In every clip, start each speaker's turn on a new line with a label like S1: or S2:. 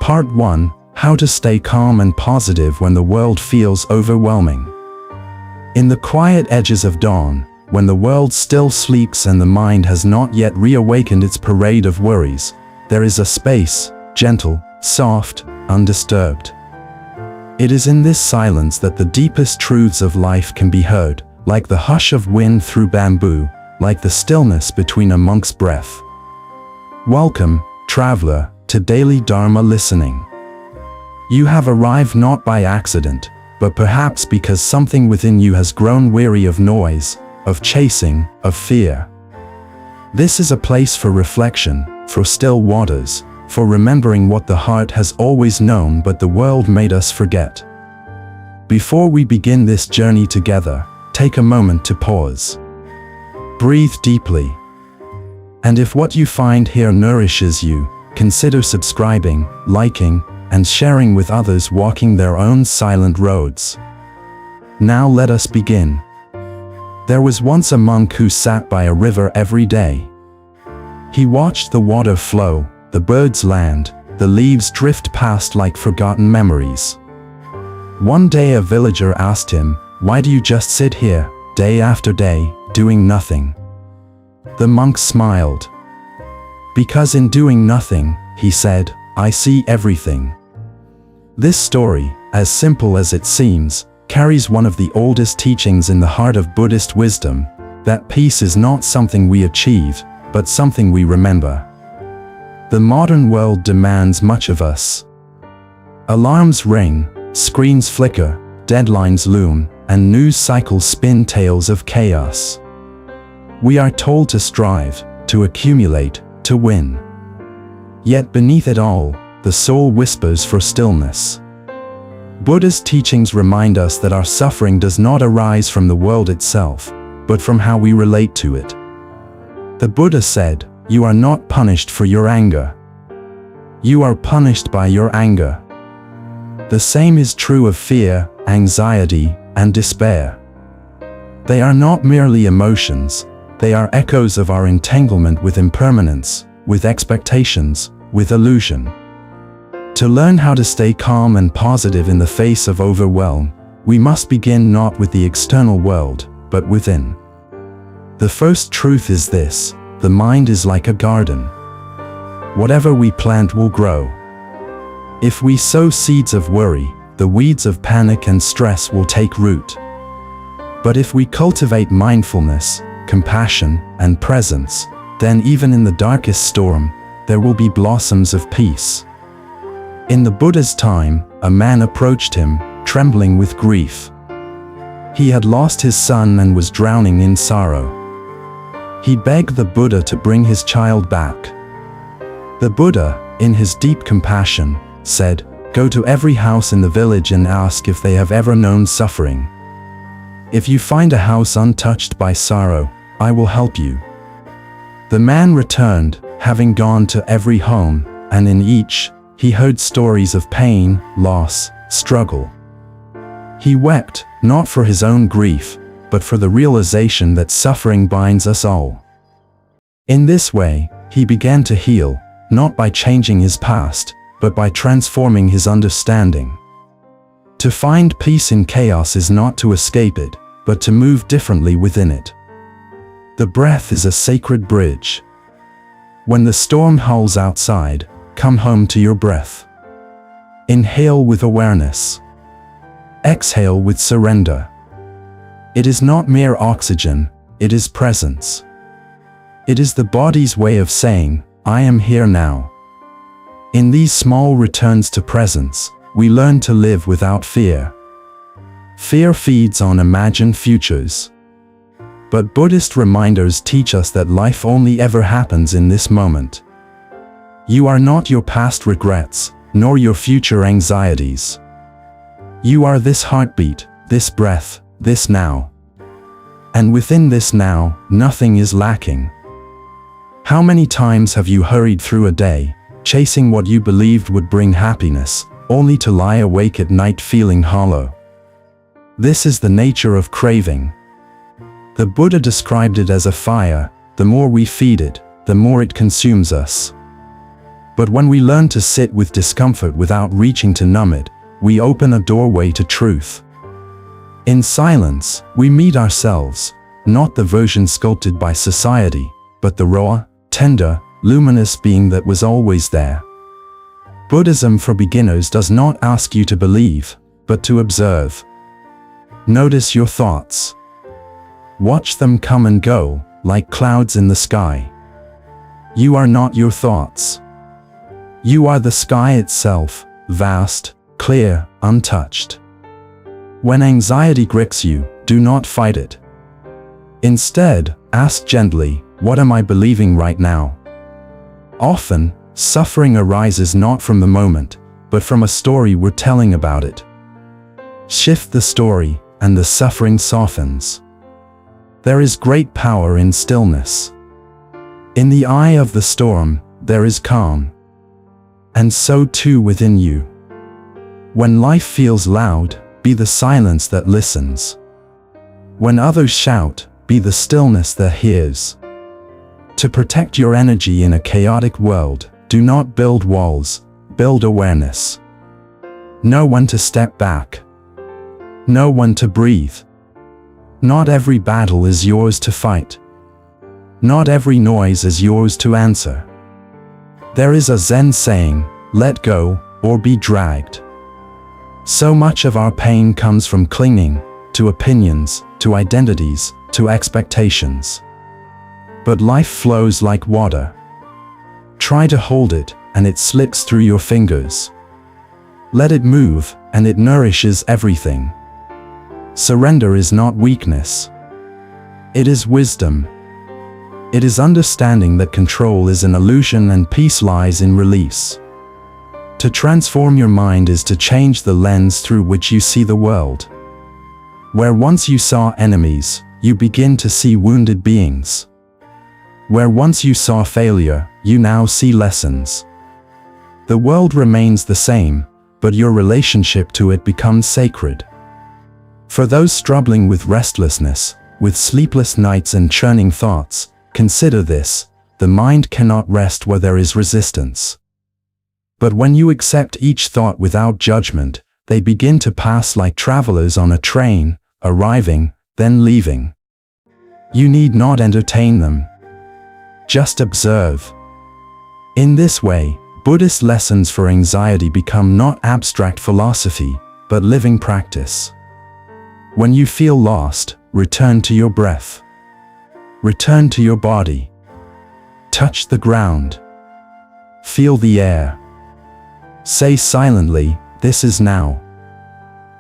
S1: Part 1: How to stay calm and positive when the world feels overwhelming. In the quiet edges of dawn, when the world still sleeps and the mind has not yet reawakened its parade of worries, there is a space, gentle, soft, undisturbed. It is in this silence that the deepest truths of life can be heard, like the hush of wind through bamboo, like the stillness between a monk's breath. Welcome, traveler, to Daily Dharma Listening. You have arrived not by accident, but perhaps because something within you has grown weary of noise, of chasing, of fear. This is a place for reflection, for still waters, for remembering what the heart has always known but the world made us forget. Before we begin this journey together, take a moment to pause. Breathe deeply. And if what you find here nourishes you, consider subscribing, liking, and sharing with others walking their own silent roads. Now let us begin. There was once a monk who sat by a river every day. He watched the water flow, the birds land, the leaves drift past like forgotten memories. One day a villager asked him, "Why do you just sit here, day after day, doing nothing?" The monk smiled. "Because in doing nothing," he said, "I see everything." This story, as simple as it seems, carries one of the oldest teachings in the heart of Buddhist wisdom, that peace is not something we achieve, but something we remember. The modern world demands much of us. Alarms ring, screens flicker, deadlines loom, and news cycles spin tales of chaos. We are told to strive, to accumulate, to win. Yet beneath it all, the soul whispers for stillness. Buddha's teachings remind us that our suffering does not arise from the world itself, but from how we relate to it. The Buddha said, "You are not punished for your anger. You are punished by your anger." The same is true of fear, anxiety, and despair. They are not merely emotions, they are echoes of our entanglement with impermanence, with expectations, with illusion. To learn how to stay calm and positive in the face of overwhelm, we must begin not with the external world, but within. The first truth is this: the mind is like a garden. Whatever we plant will grow. If we sow seeds of worry, the weeds of panic and stress will take root. But if we cultivate mindfulness, compassion, and presence, then even in the darkest storm, there will be blossoms of peace. In the Buddha's time, a man approached him, trembling with grief. He had lost his son and was drowning in sorrow. He begged the Buddha to bring his child back. The Buddha, in his deep compassion, said, "Go to every house in the village and ask if they have ever known suffering. If you find a house untouched by sorrow, I will help you." The man returned, having gone to every home, and in each, he heard stories of pain, loss, struggle. He wept, not for his own grief, but for the realization that suffering binds us all. In this way, he began to heal, not by changing his past, but by transforming his understanding. To find peace in chaos is not to escape it, but to move differently within it. The breath is a sacred bridge. When the storm howls outside, come home to your breath. Inhale with awareness. Exhale with surrender. It is not mere oxygen, it is presence. It is the body's way of saying, "I am here now." In these small returns to presence, we learn to live without fear. Fear feeds on imagined futures. But Buddhist reminders teach us that life only ever happens in this moment. You are not your past regrets, nor your future anxieties. You are this heartbeat, this breath, this now. And within this now, nothing is lacking. How many times have you hurried through a day, chasing what you believed would bring happiness, only to lie awake at night feeling hollow? This is the nature of craving. The Buddha described it as a fire, the more we feed it, the more it consumes us. But when we learn to sit with discomfort without reaching to numb it, we open a doorway to truth. In silence, we meet ourselves, not the version sculpted by society, but the raw, tender, luminous being that was always there. Buddhism for beginners does not ask you to believe, but to observe. Notice your thoughts. Watch them come and go, like clouds in the sky. You are not your thoughts. You are the sky itself, vast, clear, untouched. When anxiety grips you, do not fight it. Instead, ask gently, what am I believing right now? Often, suffering arises not from the moment, but from a story we're telling about it. Shift the story, and the suffering softens. There is great power in stillness. In the eye of the storm, there is calm. And so too within you. When life feels loud, be the silence that listens. When others shout, be the stillness that hears. To protect your energy in a chaotic world, do not build walls, build awareness. Know when to step back. Know when to breathe. Not every battle is yours to fight. Not every noise is yours to answer. There is a Zen saying, let go, or be dragged. So much of our pain comes from clinging to opinions, to identities, to expectations. But life flows like water. Try to hold it, and it slips through your fingers. Let it move, and it nourishes everything. Surrender is not weakness. It is wisdom. It is understanding that control is an illusion and peace lies in release. To transform your mind is to change the lens through which you see the world. Where once you saw enemies, you begin to see wounded beings. Where once you saw failure, you now see lessons. The world remains the same, but your relationship to it becomes sacred. For those struggling with restlessness, with sleepless nights and churning thoughts, consider this: the mind cannot rest where there is resistance. But when you accept each thought without judgment, they begin to pass like travelers on a train, arriving, then leaving. You need not entertain them. Just observe. In this way, Buddhist lessons for anxiety become not abstract philosophy, but living practice. When you feel lost, return to your breath. Return to your body. Touch the ground. Feel the air. Say silently, this is now.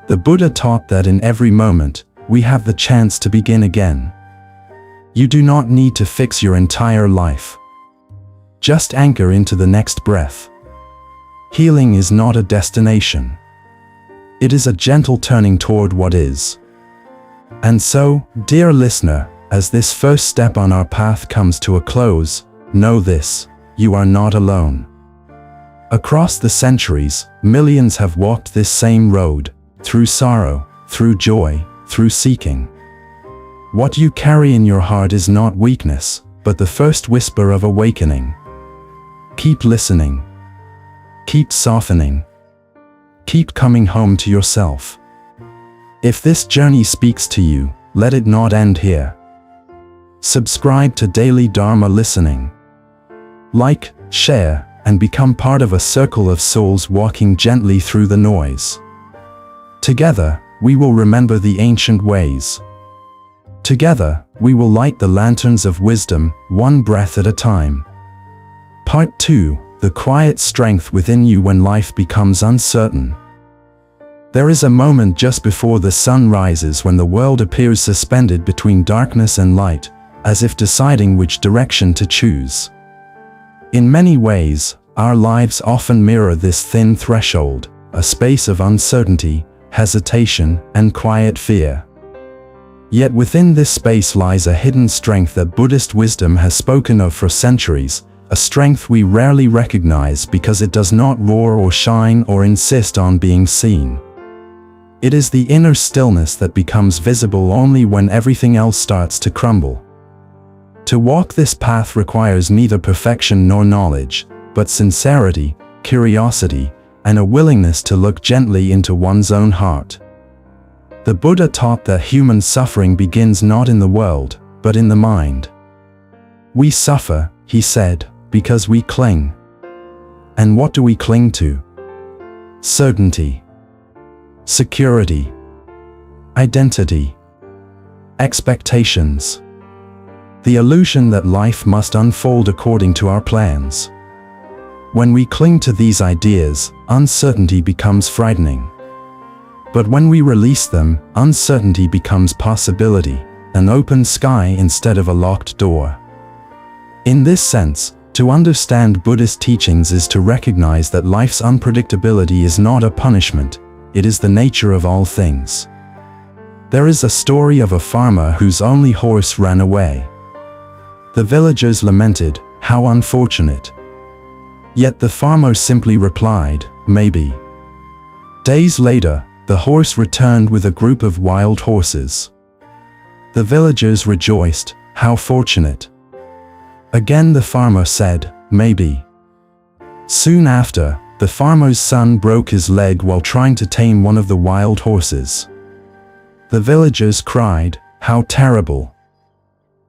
S1: The Buddha taught that in every moment, we have the chance to begin again. You do not need to fix your entire life. Just anchor into the next breath. Healing is not a destination. It is a gentle turning toward what is. And so, dear listener, as this first step on our path comes to a close, know this: you are not alone. Across the centuries, millions have walked this same road, through sorrow, through joy, through seeking. What you carry in your heart is not weakness, but the first whisper of awakening. Keep listening. Keep softening. Keep coming home to yourself. If this journey speaks to you, let it not end here. Subscribe to Daily Dharma Listening. Like, share, and become part of a circle of souls walking gently through the noise. Together, we will remember the ancient ways. Together, we will light the lanterns of wisdom, one breath at a time. Part 2: The quiet strength within you when life becomes uncertain. There is a moment just before the sun rises when the world appears suspended between darkness and light, as if deciding which direction to choose. In many ways, our lives often mirror this thin threshold, a space of uncertainty, hesitation, and quiet fear. Yet within this space lies a hidden strength that Buddhist wisdom has spoken of for centuries, a strength we rarely recognize because it does not roar or shine or insist on being seen. It is the inner stillness that becomes visible only when everything else starts to crumble. To walk this path requires neither perfection nor knowledge, but sincerity, curiosity, and a willingness to look gently into one's own heart. The Buddha taught that human suffering begins not in the world, but in the mind. We suffer, he said, because we cling. And what do we cling to? Certainty, security, identity, expectations. The illusion that life must unfold according to our plans. When we cling to these ideas, uncertainty becomes frightening. But when we release them, uncertainty becomes possibility, an open sky instead of a locked door. In this sense, to understand Buddhist teachings is to recognize that life's unpredictability is not a punishment, it is the nature of all things. There is a story of a farmer whose only horse ran away. The villagers lamented, "How unfortunate." Yet the farmer simply replied, "Maybe." Days later, the horse returned with a group of wild horses. The villagers rejoiced, "How fortunate." Again the farmer said, "Maybe." Soon after, the farmer's son broke his leg while trying to tame one of the wild horses. The villagers cried, "How terrible."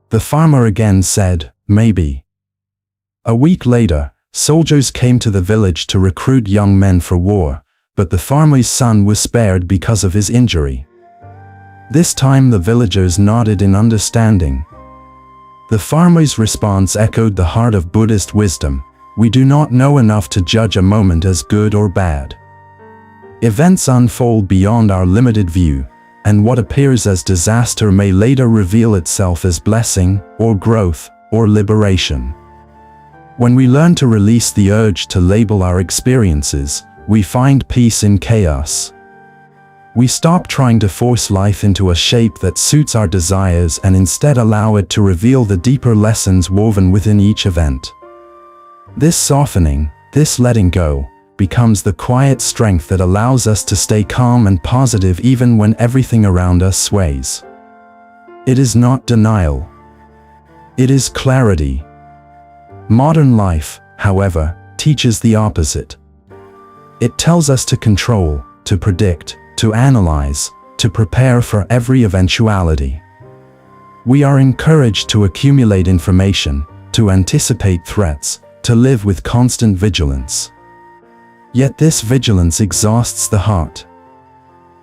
S1: The farmer again said, "Maybe." A week later, soldiers came to the village to recruit young men for war, but the farmer's son was spared because of his injury. This time the villagers nodded in understanding. The farmer's response echoed the heart of Buddhist wisdom: we do not know enough to judge a moment as good or bad. Events unfold beyond our limited view, and what appears as disaster may later reveal itself as blessing, or growth, or liberation. When we learn to release the urge to label our experiences, we find peace in chaos. We stop trying to force life into a shape that suits our desires and instead allow it to reveal the deeper lessons woven within each event. This softening, this letting go, becomes the quiet strength that allows us to stay calm and positive even when everything around us sways. It is not denial. It is clarity. Modern life, however, teaches the opposite. It tells us to control, to predict, to analyze, to prepare for every eventuality. We are encouraged to accumulate information, to anticipate threats, to live with constant vigilance. Yet this vigilance exhausts the heart.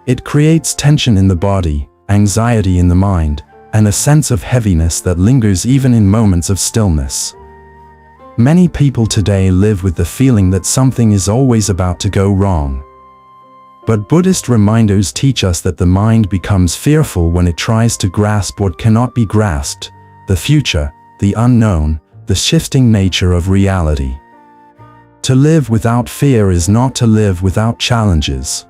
S1: It creates tension in the body, anxiety in the mind, and a sense of heaviness that lingers even in moments of stillness. Many people today live with the feeling that something is always about to go wrong. But Buddhist reminders teach us that the mind becomes fearful when it tries to grasp what cannot be grasped: the future, the unknown, the shifting nature of reality. To live without fear is not to live without challenges.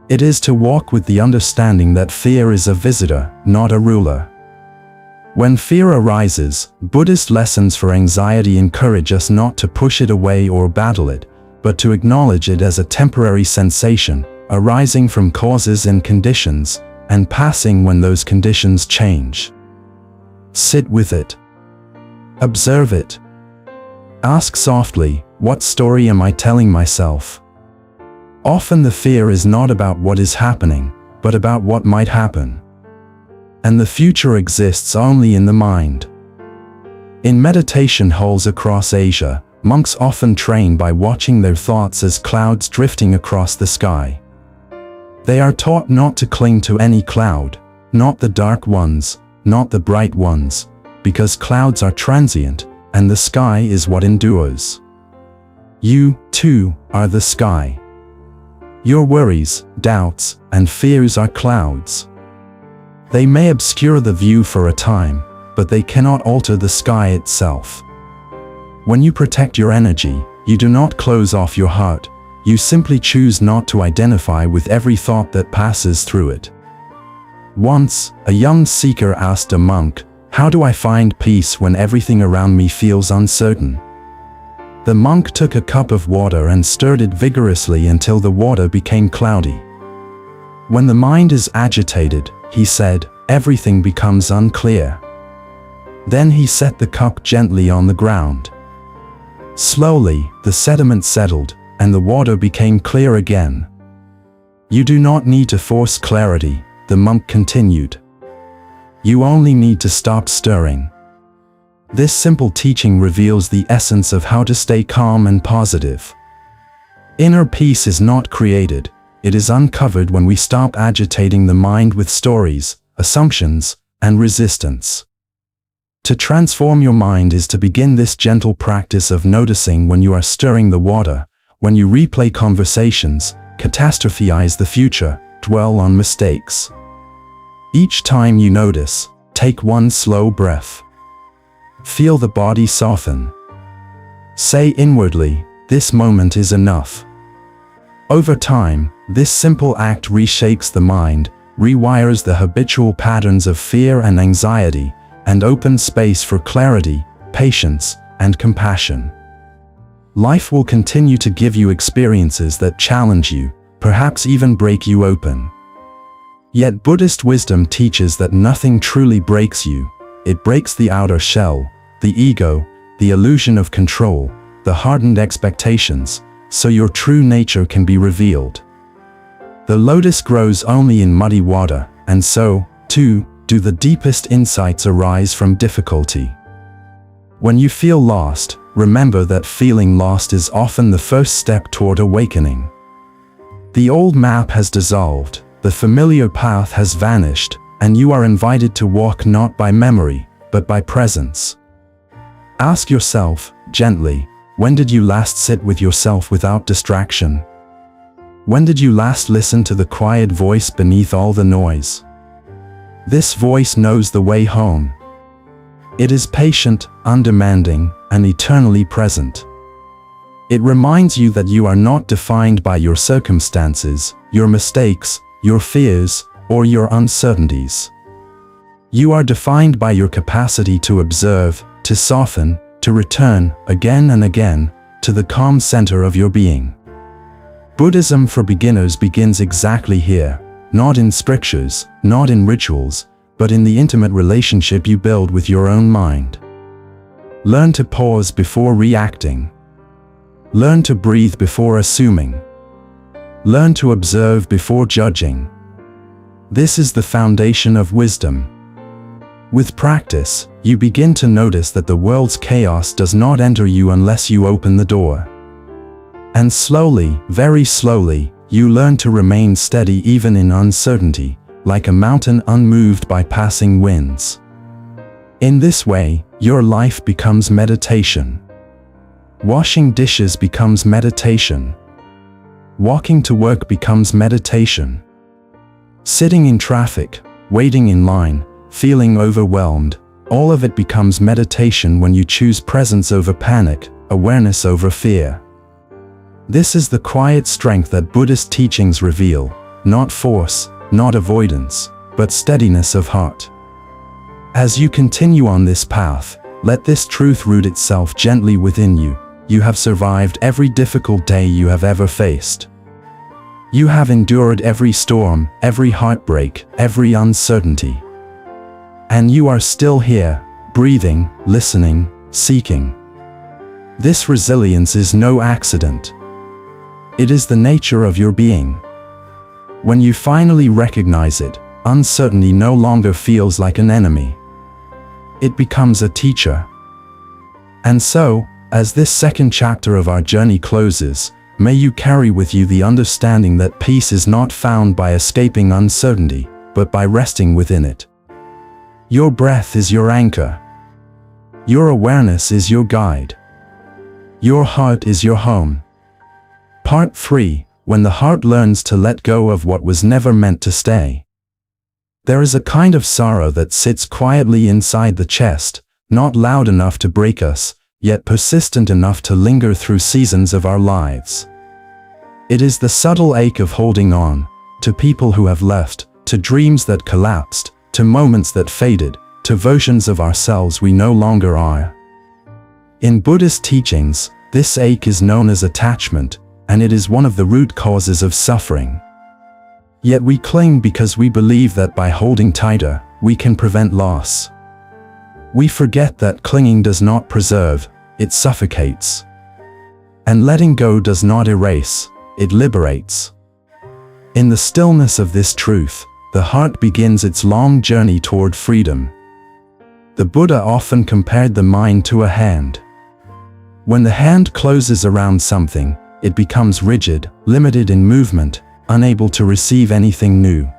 S1: It is to walk with the understanding that fear is a visitor, not a ruler. When fear arises, Buddhist lessons for anxiety encourage us not to push it away or battle it, but to acknowledge it as a temporary sensation, arising from causes and conditions, and passing when those conditions change. Sit with it. Observe it. Ask softly, what story am I telling myself? Often the fear is not about what is happening, but about what might happen. And the future exists only in the mind. In meditation halls across Asia, monks often train by watching their thoughts as clouds drifting across the sky. They are taught not to cling to any cloud, not the dark ones, not the bright ones, because clouds are transient, and the sky is what endures. You, too, are the sky. Your worries, doubts, and fears are clouds. They may obscure the view for a time, but they cannot alter the sky itself. When you protect your energy, you do not close off your heart, you simply choose not to identify with every thought that passes through it. Once, a young seeker asked a monk, "How do I find peace when everything around me feels uncertain?" The monk took a cup of water and stirred it vigorously until the water became cloudy. When the mind is agitated, he said, everything becomes unclear. Then he set the cup gently on the ground. Slowly, the sediment settled, and the water became clear again. You do not need to force clarity, the monk continued. You only need to stop stirring. This simple teaching reveals the essence of how to stay calm and positive. Inner peace is not created, it is uncovered when we stop agitating the mind with stories, assumptions, and resistance. To transform your mind is to begin this gentle practice of noticing when you are stirring the water, when you replay conversations, catastrophize the future, dwell on mistakes. Each time you notice, take one slow breath. Feel the body soften. Say inwardly, "This moment is enough." Over time, this simple act reshapes the mind, rewires the habitual patterns of fear and anxiety, and opens space for clarity, patience, and compassion. Life will continue to give you experiences that challenge you, perhaps even break you open. Yet Buddhist wisdom teaches that nothing truly breaks you. It breaks the outer shell, the ego, the illusion of control, the hardened expectations, so your true nature can be revealed. The lotus grows only in muddy water, and so, too, do the deepest insights arise from difficulty. When you feel lost, remember that feeling lost is often the first step toward awakening. The old map has dissolved, the familiar path has vanished, and you are invited to walk not by memory, but by presence. Ask yourself, gently, when did you last sit with yourself without distraction? When did you last listen to the quiet voice beneath all the noise? This voice knows the way home. It is patient, undemanding, and eternally present. It reminds you that you are not defined by your circumstances, your mistakes, your fears, or your uncertainties. You are defined by your capacity to observe, to soften, to return, again and again, to the calm center of your being. Buddhism for beginners begins exactly here, not in scriptures, not in rituals, but in the intimate relationship you build with your own mind. Learn to pause before reacting. Learn to breathe before assuming. Learn to observe before judging. This is the foundation of wisdom. With practice, you begin to notice that the world's chaos does not enter you unless you open the door. And slowly, very slowly, you learn to remain steady even in uncertainty, like a mountain unmoved by passing winds. In this way, your life becomes meditation. Washing dishes becomes meditation. Walking to work becomes meditation. Sitting in traffic, waiting in line, feeling overwhelmed, all of it becomes meditation when you choose presence over panic, awareness over fear. This is the quiet strength that Buddhist teachings reveal, not force, not avoidance, but steadiness of heart. As you continue on this path, let this truth root itself gently within you. You have survived every difficult day you have ever faced. You have endured every storm, every heartbreak, every uncertainty. And you are still here, breathing, listening, seeking. This resilience is no accident. It is the nature of your being. When you finally recognize it, uncertainty no longer feels like an enemy. It becomes a teacher. And so, as this second chapter of our journey closes, may you carry with you the understanding that peace is not found by escaping uncertainty, but by resting within it. Your breath is your anchor. Your awareness is your guide. Your heart is your home. Part 3. When the heart learns to let go of what was never meant to stay. There is a kind of sorrow that sits quietly inside the chest, not loud enough to break us, yet persistent enough to linger through seasons of our lives. It is the subtle ache of holding on, to people who have left, to dreams that collapsed, to moments that faded, to versions of ourselves we no longer are. In Buddhist teachings, this ache is known as attachment, and it is one of the root causes of suffering. Yet we cling because we believe that by holding tighter, we can prevent loss. We forget that clinging does not preserve, it suffocates. And letting go does not erase, it liberates. In the stillness of this truth, the heart begins its long journey toward freedom. The Buddha often compared the mind to a hand. When the hand closes around something, it becomes rigid, limited in movement, unable to receive anything new.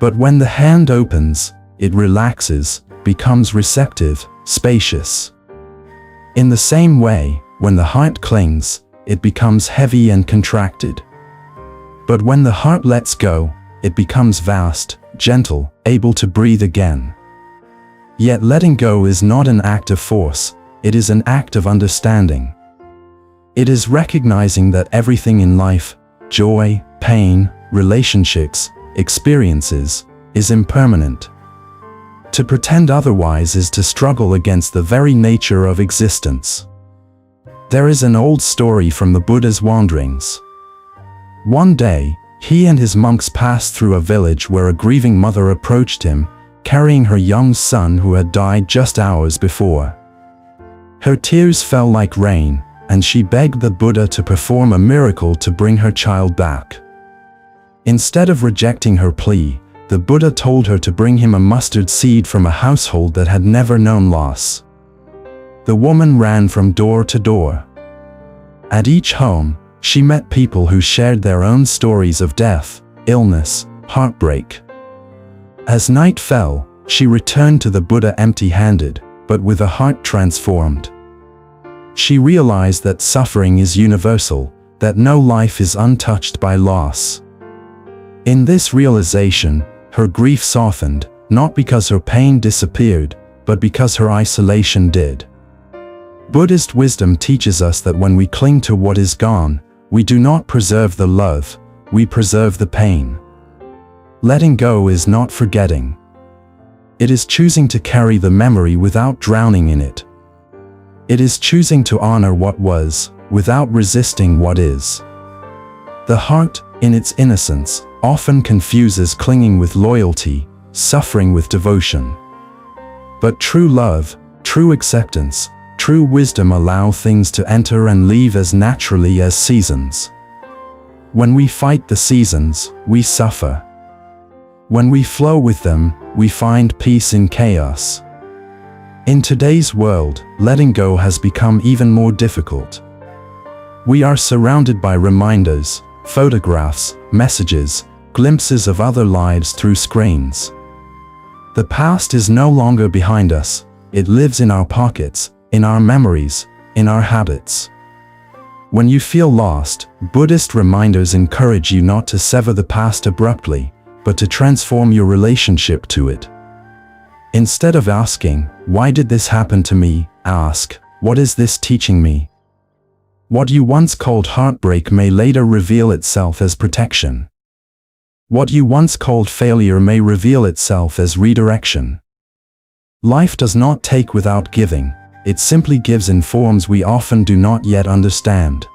S1: But when the hand opens, it relaxes, becomes receptive, spacious. In the same way, when the heart clings, it becomes heavy and contracted. But when the heart lets go, it becomes vast, gentle, able to breathe again. Yet letting go is not an act of force, it is an act of understanding. It is recognizing that everything in life, joy, pain, relationships, experiences, is impermanent. To pretend otherwise is to struggle against the very nature of existence. There is an old story from the Buddha's wanderings. One day, he and his monks passed through a village where a grieving mother approached him, carrying her young son who had died just hours before. Her tears fell like rain, and she begged the Buddha to perform a miracle to bring her child back. Instead of rejecting her plea, the Buddha told her to bring him a mustard seed from a household that had never known loss. The woman ran from door to door. At each home, she met people who shared their own stories of death, illness, heartbreak. As night fell, she returned to the Buddha empty-handed, but with a heart transformed. She realized that suffering is universal, that no life is untouched by loss. In this realization, her grief softened, not because her pain disappeared, but because her isolation did. Buddhist wisdom teaches us that when we cling to what is gone, we do not preserve the love, we preserve the pain. Letting go is not forgetting. It is choosing to carry the memory without drowning in it. It is choosing to honor what was, without resisting what is. The heart, in its innocence, often confuses clinging with loyalty, suffering with devotion. But true love, true acceptance, true wisdom allow things to enter and leave as naturally as seasons. When we fight the seasons, we suffer. When we flow with them, we find peace in chaos. In today's world, letting go has become even more difficult. We are surrounded by reminders, photographs, messages, glimpses of other lives through screens. The past is no longer behind us, it lives in our pockets, in our memories, in our habits. When you feel lost, Buddhist reminders encourage you not to sever the past abruptly, but to transform your relationship to it. Instead of asking, "Why did this happen to me?" ask, "What is this teaching me?" What you once called heartbreak may later reveal itself as protection. What you once called failure may reveal itself as redirection. Life does not take without giving, it simply gives in forms we often do not yet understand.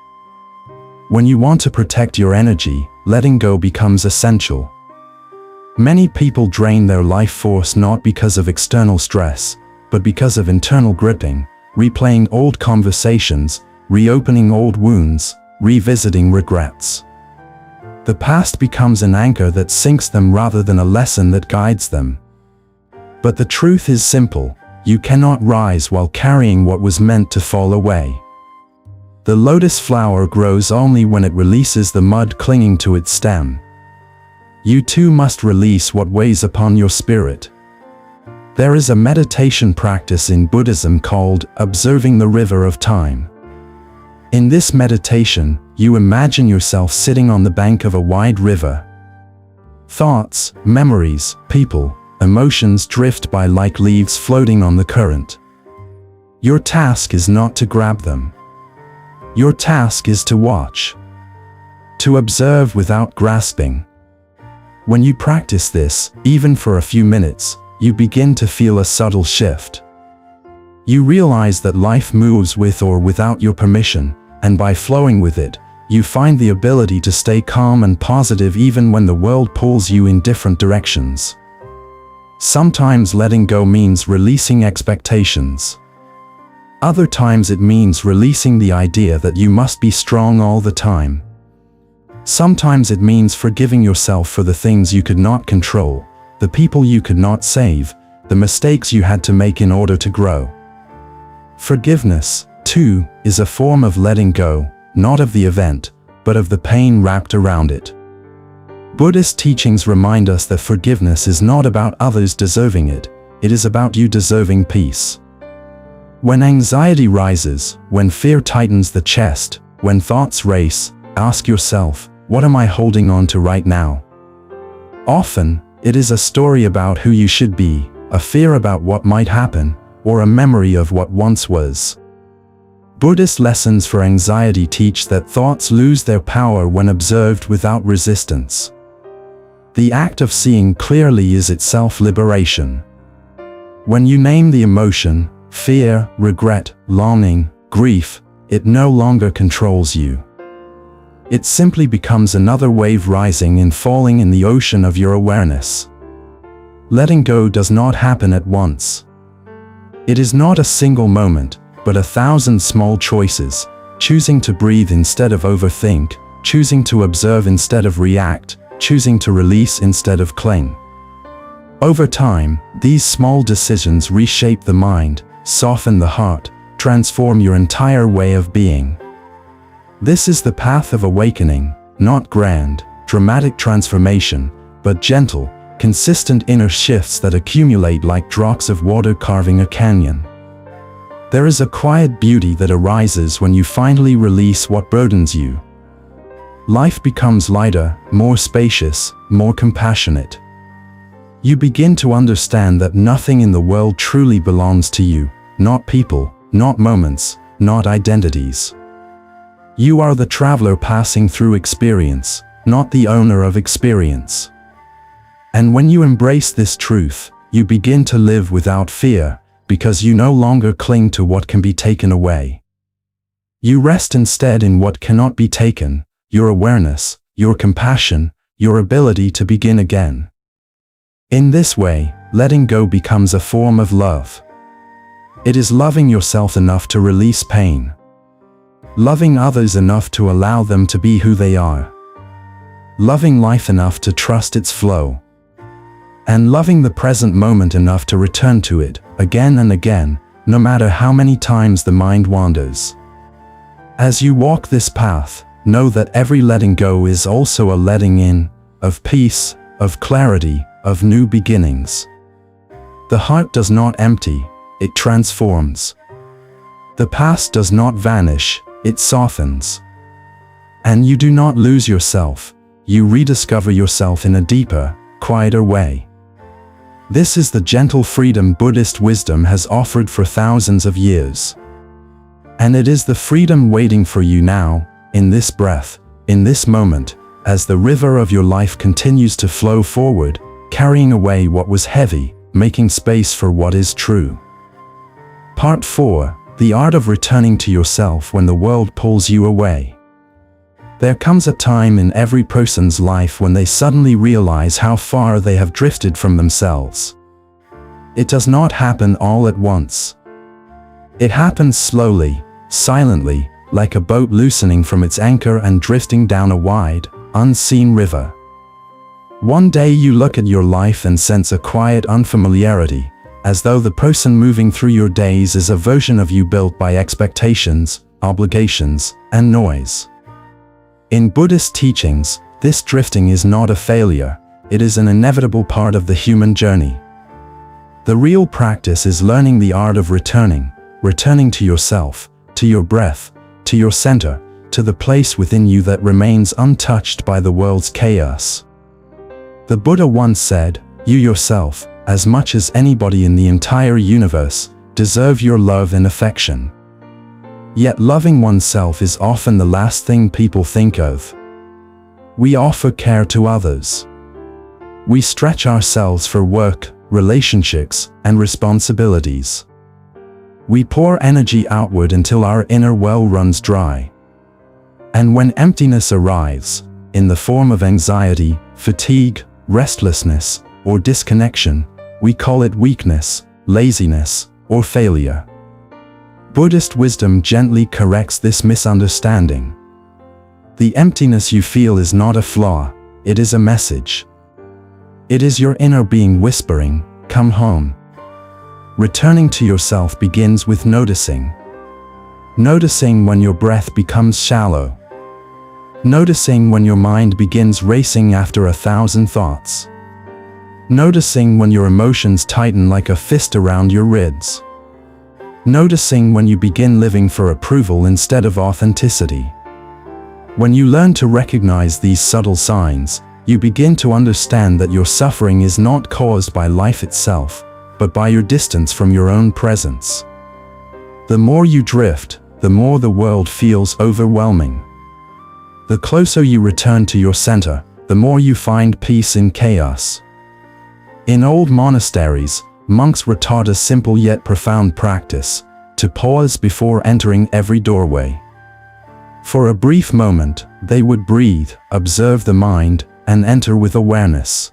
S1: When you want to protect your energy, letting go becomes essential. Many people drain their life force not because of external stress, but because of internal gripping, replaying old conversations, reopening old wounds, revisiting regrets. The past becomes an anchor that sinks them rather than a lesson that guides them. But the truth is simple, you cannot rise while carrying what was meant to fall away. The lotus flower grows only when it releases the mud clinging to its stem. You too must release what weighs upon your spirit. There is a meditation practice in Buddhism called observing the river of time. In this meditation, you imagine yourself sitting on the bank of a wide river. Thoughts, memories, people, emotions drift by like leaves floating on the current. Your task is not to grab them. Your task is to watch. To observe without grasping. When you practice this, even for a few minutes, you begin to feel a subtle shift. You realize that life moves with or without your permission, and by flowing with it, you find the ability to stay calm and positive even when the world pulls you in different directions. Sometimes letting go means releasing expectations. Other times it means releasing the idea that you must be strong all the time. Sometimes it means forgiving yourself for the things you could not control, the people you could not save, the mistakes you had to make in order to grow. Forgiveness, too, is a form of letting go, not of the event, but of the pain wrapped around it. Buddhist teachings remind us that forgiveness is not about others deserving it, it is about you deserving peace. When anxiety rises, when fear tightens the chest, when thoughts race, ask yourself, what am I holding on to right now? Often, it is a story about who you should be, a fear about what might happen, or a memory of what once was. Buddhist lessons for anxiety teach that thoughts lose their power when observed without resistance. The act of seeing clearly is itself liberation. When you name the emotion, fear, regret, longing, grief, it no longer controls you. It simply becomes another wave rising and falling in the ocean of your awareness. Letting go does not happen at once. It is not a single moment, but 1,000 small choices, choosing to breathe instead of overthink, choosing to observe instead of react, choosing to release instead of cling. Over time, these small decisions reshape the mind, soften the heart, transform your entire way of being. This is the path of awakening, not grand, dramatic transformation, but gentle, consistent inner shifts that accumulate like drops of water carving a canyon. There is a quiet beauty that arises when you finally release what burdens you. Life becomes lighter, more spacious, more compassionate. You begin to understand that nothing in the world truly belongs to you, not people, not moments, not identities. You are the traveler passing through experience, not the owner of experience. And when you embrace this truth, you begin to live without fear, because you no longer cling to what can be taken away. You rest instead in what cannot be taken, your awareness, your compassion, your ability to begin again. In this way, letting go becomes a form of love. It is loving yourself enough to release pain. Loving others enough to allow them to be who they are. Loving life enough to trust its flow. And loving the present moment enough to return to it, again and again, no matter how many times the mind wanders. As you walk this path, know that every letting go is also a letting in, of peace, of clarity, of new beginnings. The heart does not empty, it transforms. The past does not vanish, it softens. And you do not lose yourself, you rediscover yourself in a deeper, quieter way. This is the gentle freedom Buddhist wisdom has offered for thousands of years. And it is the freedom waiting for you now, in this breath, in this moment, as the river of your life continues to flow forward, carrying away what was heavy, making space for what is true. Part 4. The art of returning to yourself when the world pulls you away. There comes a time in every person's life when they suddenly realize how far they have drifted from themselves. It does not happen all at once. It happens slowly, silently, like a boat loosening from its anchor and drifting down a wide, unseen river. One day you look at your life and sense a quiet unfamiliarity, as though the person moving through your days is a version of you built by expectations, obligations, and noise. In Buddhist teachings, this drifting is not a failure, it is an inevitable part of the human journey. The real practice is learning the art of returning to yourself, to your breath, to your center, to the place within you that remains untouched by the world's chaos. The Buddha once said, "You yourself, as much as anybody in the entire universe, deserve your love and affection." Yet loving oneself is often the last thing people think of. We offer care to others. We stretch ourselves for work, relationships, and responsibilities. We pour energy outward until our inner well runs dry. And when emptiness arrives, in the form of anxiety, fatigue, restlessness, or disconnection, we call it weakness, laziness, or failure. Buddhist wisdom gently corrects this misunderstanding. The emptiness you feel is not a flaw, it is a message. It is your inner being whispering, "Come home." Returning to yourself begins with noticing. Noticing when your breath becomes shallow. Noticing when your mind begins racing after 1,000 thoughts. Noticing when your emotions tighten like a fist around your ribs. Noticing when you begin living for approval instead of authenticity. When you learn to recognize these subtle signs, you begin to understand that your suffering is not caused by life itself, but by your distance from your own presence. The more you drift, the more the world feels overwhelming. The closer you return to your center, the more you find peace in chaos. In old monasteries, monks were taught a simple yet profound practice: to pause before entering every doorway. For a brief moment, they would breathe, observe the mind, and enter with awareness.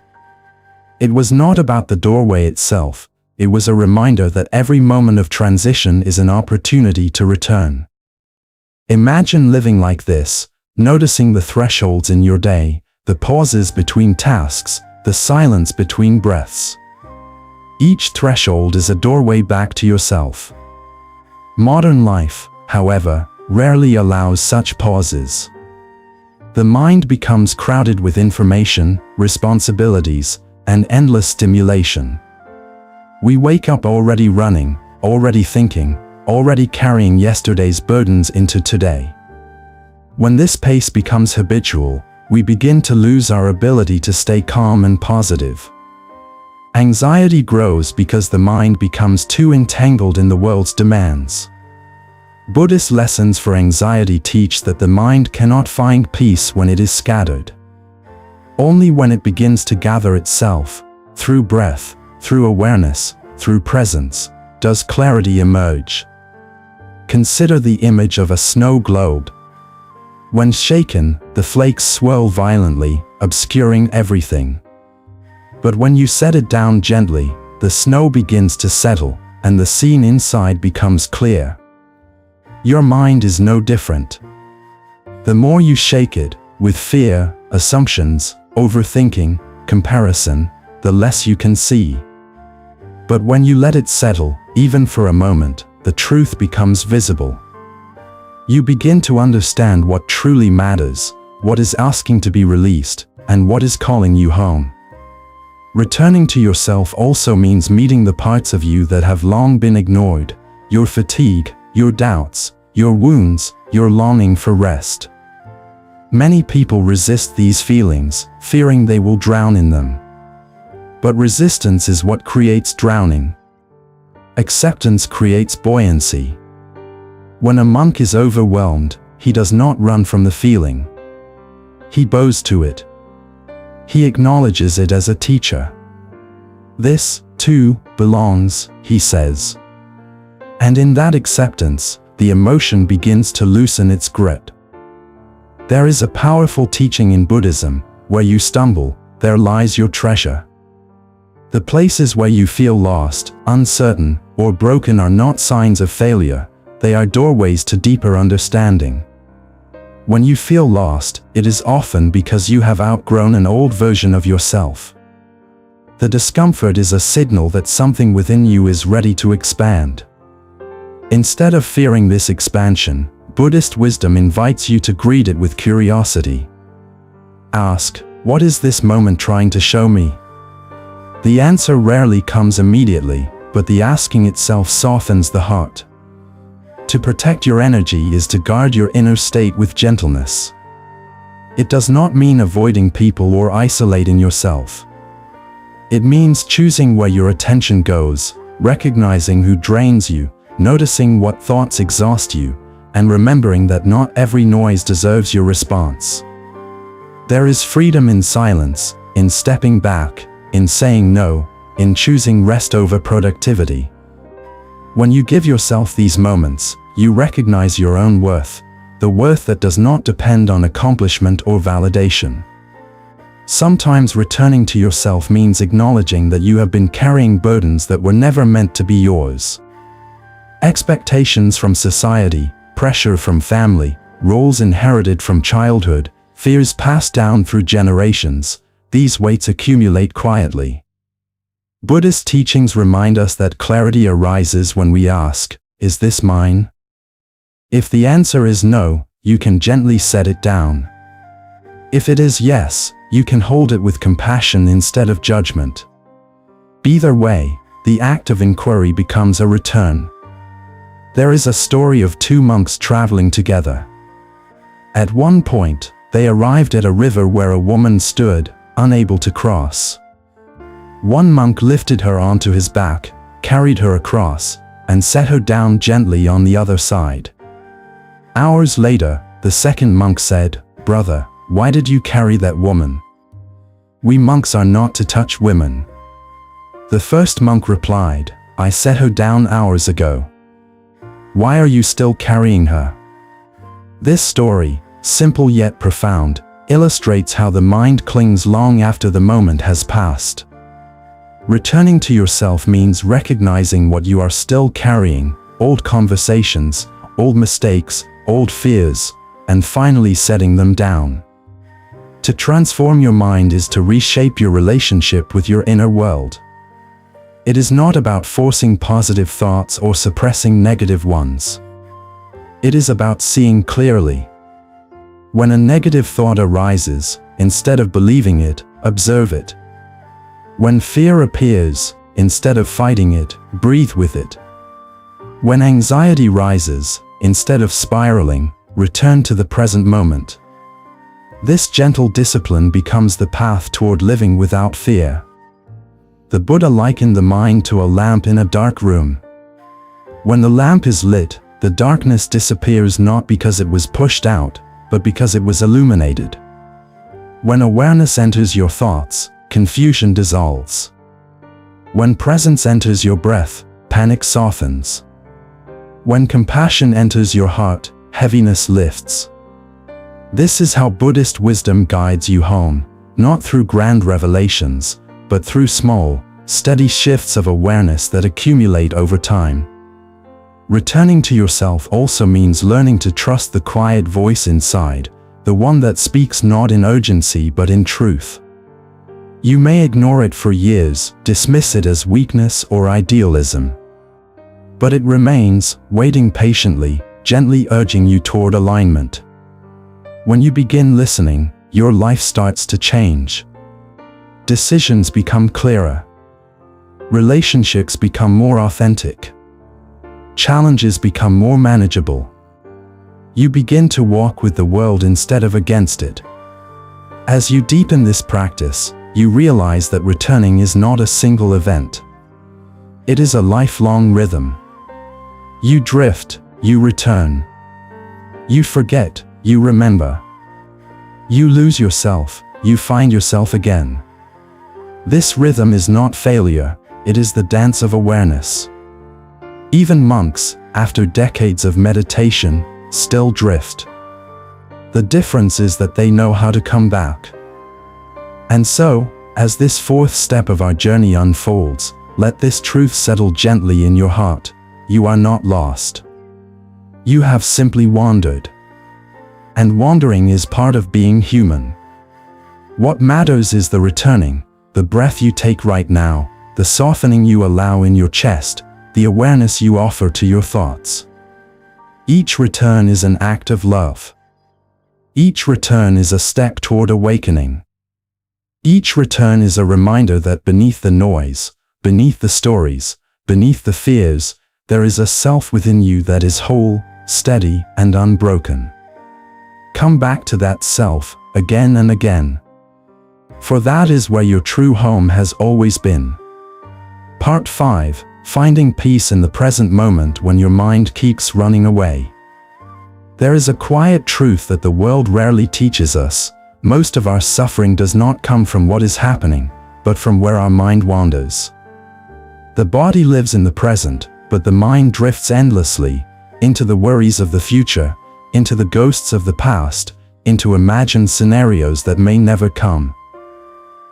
S1: It was not about the doorway itself, it was a reminder that every moment of transition is an opportunity to return. Imagine living like this, noticing the thresholds in your day, the pauses between tasks, the silence between breaths. Each threshold is a doorway back to yourself. Modern life, however, rarely allows such pauses. The mind becomes crowded with information, responsibilities, and endless stimulation. We wake up already running, already thinking, already carrying yesterday's burdens into today. When this pace becomes habitual, we begin to lose our ability to stay calm and positive. Anxiety grows because the mind becomes too entangled in the world's demands. Buddhist lessons for anxiety teach that the mind cannot find peace when it is scattered. Only when it begins to gather itself, through breath, through awareness, through presence, does clarity emerge. Consider the image of a snow globe. When shaken, the flakes swirl violently, obscuring everything. But when you set it down gently, the snow begins to settle, and the scene inside becomes clear. Your mind is no different. The more you shake it, with fear, assumptions, overthinking, comparison, the less you can see. But when you let it settle, even for a moment, the truth becomes visible. You begin to understand what truly matters, what is asking to be released, and what is calling you home. Returning to yourself also means meeting the parts of you that have long been ignored: your fatigue, your doubts, your wounds, your longing for rest. Many people resist these feelings, fearing they will drown in them. But resistance is what creates drowning. Acceptance creates buoyancy. When a monk is overwhelmed, he does not run from the feeling. He bows to it. He acknowledges it as a teacher. This, too, belongs, he says. And in that acceptance, the emotion begins to loosen its grip. There is a powerful teaching in Buddhism: where you stumble, there lies your treasure. The places where you feel lost, uncertain, or broken are not signs of failure, they are doorways to deeper understanding. When you feel lost, it is often because you have outgrown an old version of yourself. The discomfort is a signal that something within you is ready to expand. Instead of fearing this expansion, Buddhist wisdom invites you to greet it with curiosity. Ask, what is this moment trying to show me? The answer rarely comes immediately, but the asking itself softens the heart. To protect your energy is to guard your inner state with gentleness. It does not mean avoiding people or isolating yourself. It means choosing where your attention goes, recognizing who drains you, noticing what thoughts exhaust you, and remembering that not every noise deserves your response. There is freedom in silence, in stepping back, in saying no, in choosing rest over productivity. When you give yourself these moments, you recognize your own worth, the worth that does not depend on accomplishment or validation. Sometimes returning to yourself means acknowledging that you have been carrying burdens that were never meant to be yours. Expectations from society, pressure from family, roles inherited from childhood, fears passed down through generations, these weights accumulate quietly. Buddhist teachings remind us that clarity arises when we ask, "Is this mine?" If the answer is no, you can gently set it down. If it is yes, you can hold it with compassion instead of judgment. Either way, the act of inquiry becomes a return. There is a story of two monks traveling together. At one point, they arrived at a river where a woman stood, unable to cross. One monk lifted her onto his back, carried her across, and set her down gently on the other side. Hours later, the second monk said, "Brother, why did you carry that woman? We monks are not to touch women." The first monk replied, "I set her down hours ago. Why are you still carrying her?" This story, simple yet profound, illustrates how the mind clings long after the moment has passed. Returning to yourself means recognizing what you are still carrying, old conversations, old mistakes, old fears, and finally setting them down. To transform your mind is to reshape your relationship with your inner world. It is not about forcing positive thoughts or suppressing negative ones. It is about seeing clearly. When a negative thought arises, instead of believing it, observe it. When fear appears, instead of fighting it, breathe with it. When anxiety rises, instead of spiraling, return to the present moment. This gentle discipline becomes the path toward living without fear. The Buddha likened the mind to a lamp in a dark room. When the lamp is lit, the darkness disappears not because it was pushed out, but because it was illuminated. When awareness enters your thoughts, confusion dissolves. When presence enters your breath, panic softens. When compassion enters your heart, heaviness lifts. This is how Buddhist wisdom guides you home, not through grand revelations, but through small, steady shifts of awareness that accumulate over time. Returning to yourself also means learning to trust the quiet voice inside, the one that speaks not in urgency but in truth. You may ignore it for years, dismiss it as weakness or idealism. But it remains, waiting patiently, gently urging you toward alignment. When you begin listening, your life starts to change. Decisions become clearer. Relationships become more authentic. Challenges become more manageable. You begin to walk with the world instead of against it. As you deepen this practice, you realize that returning is not a single event. It is a lifelong rhythm. You drift, you return. You forget, you remember. You lose yourself, you find yourself again. This rhythm is not failure, it is the dance of awareness. Even monks, after decades of meditation, still drift. The difference is that they know how to come back. And so, as this fourth step of our journey unfolds, let this truth settle gently in your heart. You are not lost. You have simply wandered. And wandering is part of being human. What matters is the returning, the breath you take right now, the softening you allow in your chest, the awareness you offer to your thoughts. Each return is an act of love. Each return is a step toward awakening. Each return is a reminder that beneath the noise, beneath the stories, beneath the fears, there is a self within you that is whole, steady, and unbroken. Come back to that self, again and again. For that is where your true home has always been. Part 5. Finding peace in the present moment when your mind keeps running away. There is a quiet truth that the world rarely teaches us. Most of our suffering does not come from what is happening, but from where our mind wanders. The body lives in the present, but the mind drifts endlessly, into the worries of the future, into the ghosts of the past, into imagined scenarios that may never come.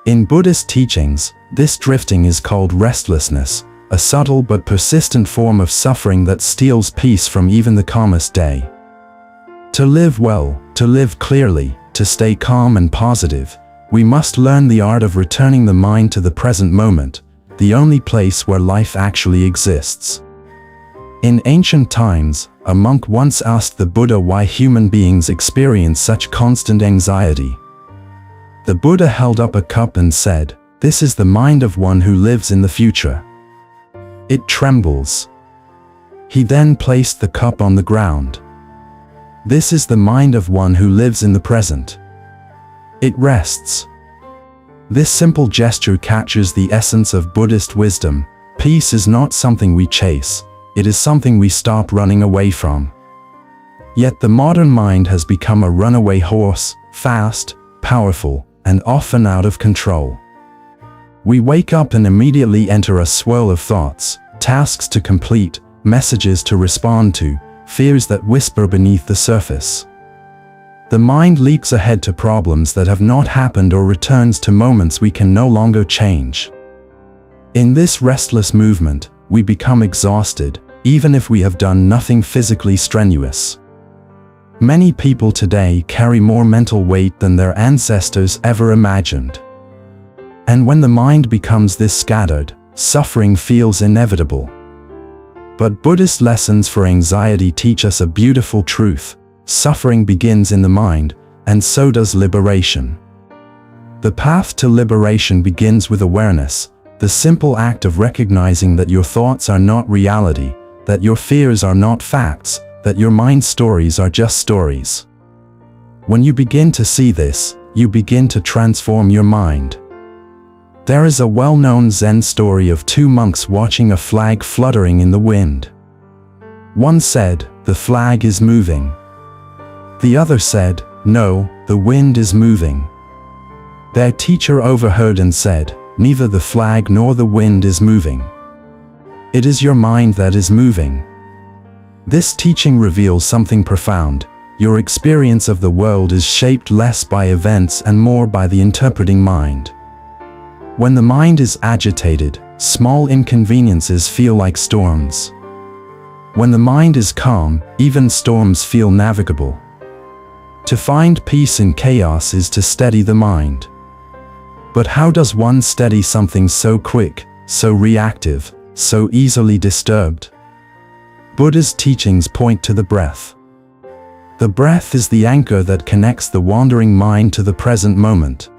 S1: In Buddhist teachings, this drifting is called restlessness, a subtle but persistent form of suffering that steals peace from even the calmest day. To live well, to live clearly, to stay calm and positive, we must learn the art of returning the mind to the present moment, the only place where life actually exists. In ancient times, a monk once asked the Buddha why human beings experience such constant anxiety. The Buddha held up a cup and said, "This is the mind of one who lives in the future. It trembles." He then placed the cup on the ground. "This is the mind of one who lives in the present. It rests." This simple gesture captures the essence of Buddhist wisdom. Peace is not something we chase, it is something we stop running away from. Yet the modern mind has become a runaway horse, fast, powerful, and often out of control. We wake up and immediately enter a swirl of thoughts, tasks to complete, messages to respond to, fears that whisper beneath the surface. The mind leaps ahead to problems that have not happened or returns to moments we can no longer change. In this restless movement, we become exhausted, even if we have done nothing physically strenuous. Many people today carry more mental weight than their ancestors ever imagined. And when the mind becomes this scattered, suffering feels inevitable. But Buddhist lessons for anxiety teach us a beautiful truth. Suffering begins in the mind, and so does liberation. The path to liberation begins with awareness, the simple act of recognizing that your thoughts are not reality, that your fears are not facts, that your mind stories are just stories. When you begin to see this, you begin to transform your mind. There is a well-known Zen story of two monks watching a flag fluttering in the wind. One said, "The flag is moving." The other said, "No, the wind is moving." Their teacher overheard and said, "Neither the flag nor the wind is moving. It is your mind that is moving." This teaching reveals something profound. Your experience of the world is shaped less by events and more by the interpreting mind. When the mind is agitated, small inconveniences feel like storms. When the mind is calm, even storms feel navigable. To find peace in chaos is to steady the mind. But how does one steady something so quick, so reactive, so easily disturbed? Buddha's teachings point to the breath. The breath is the anchor that connects the wandering mind to the present moment.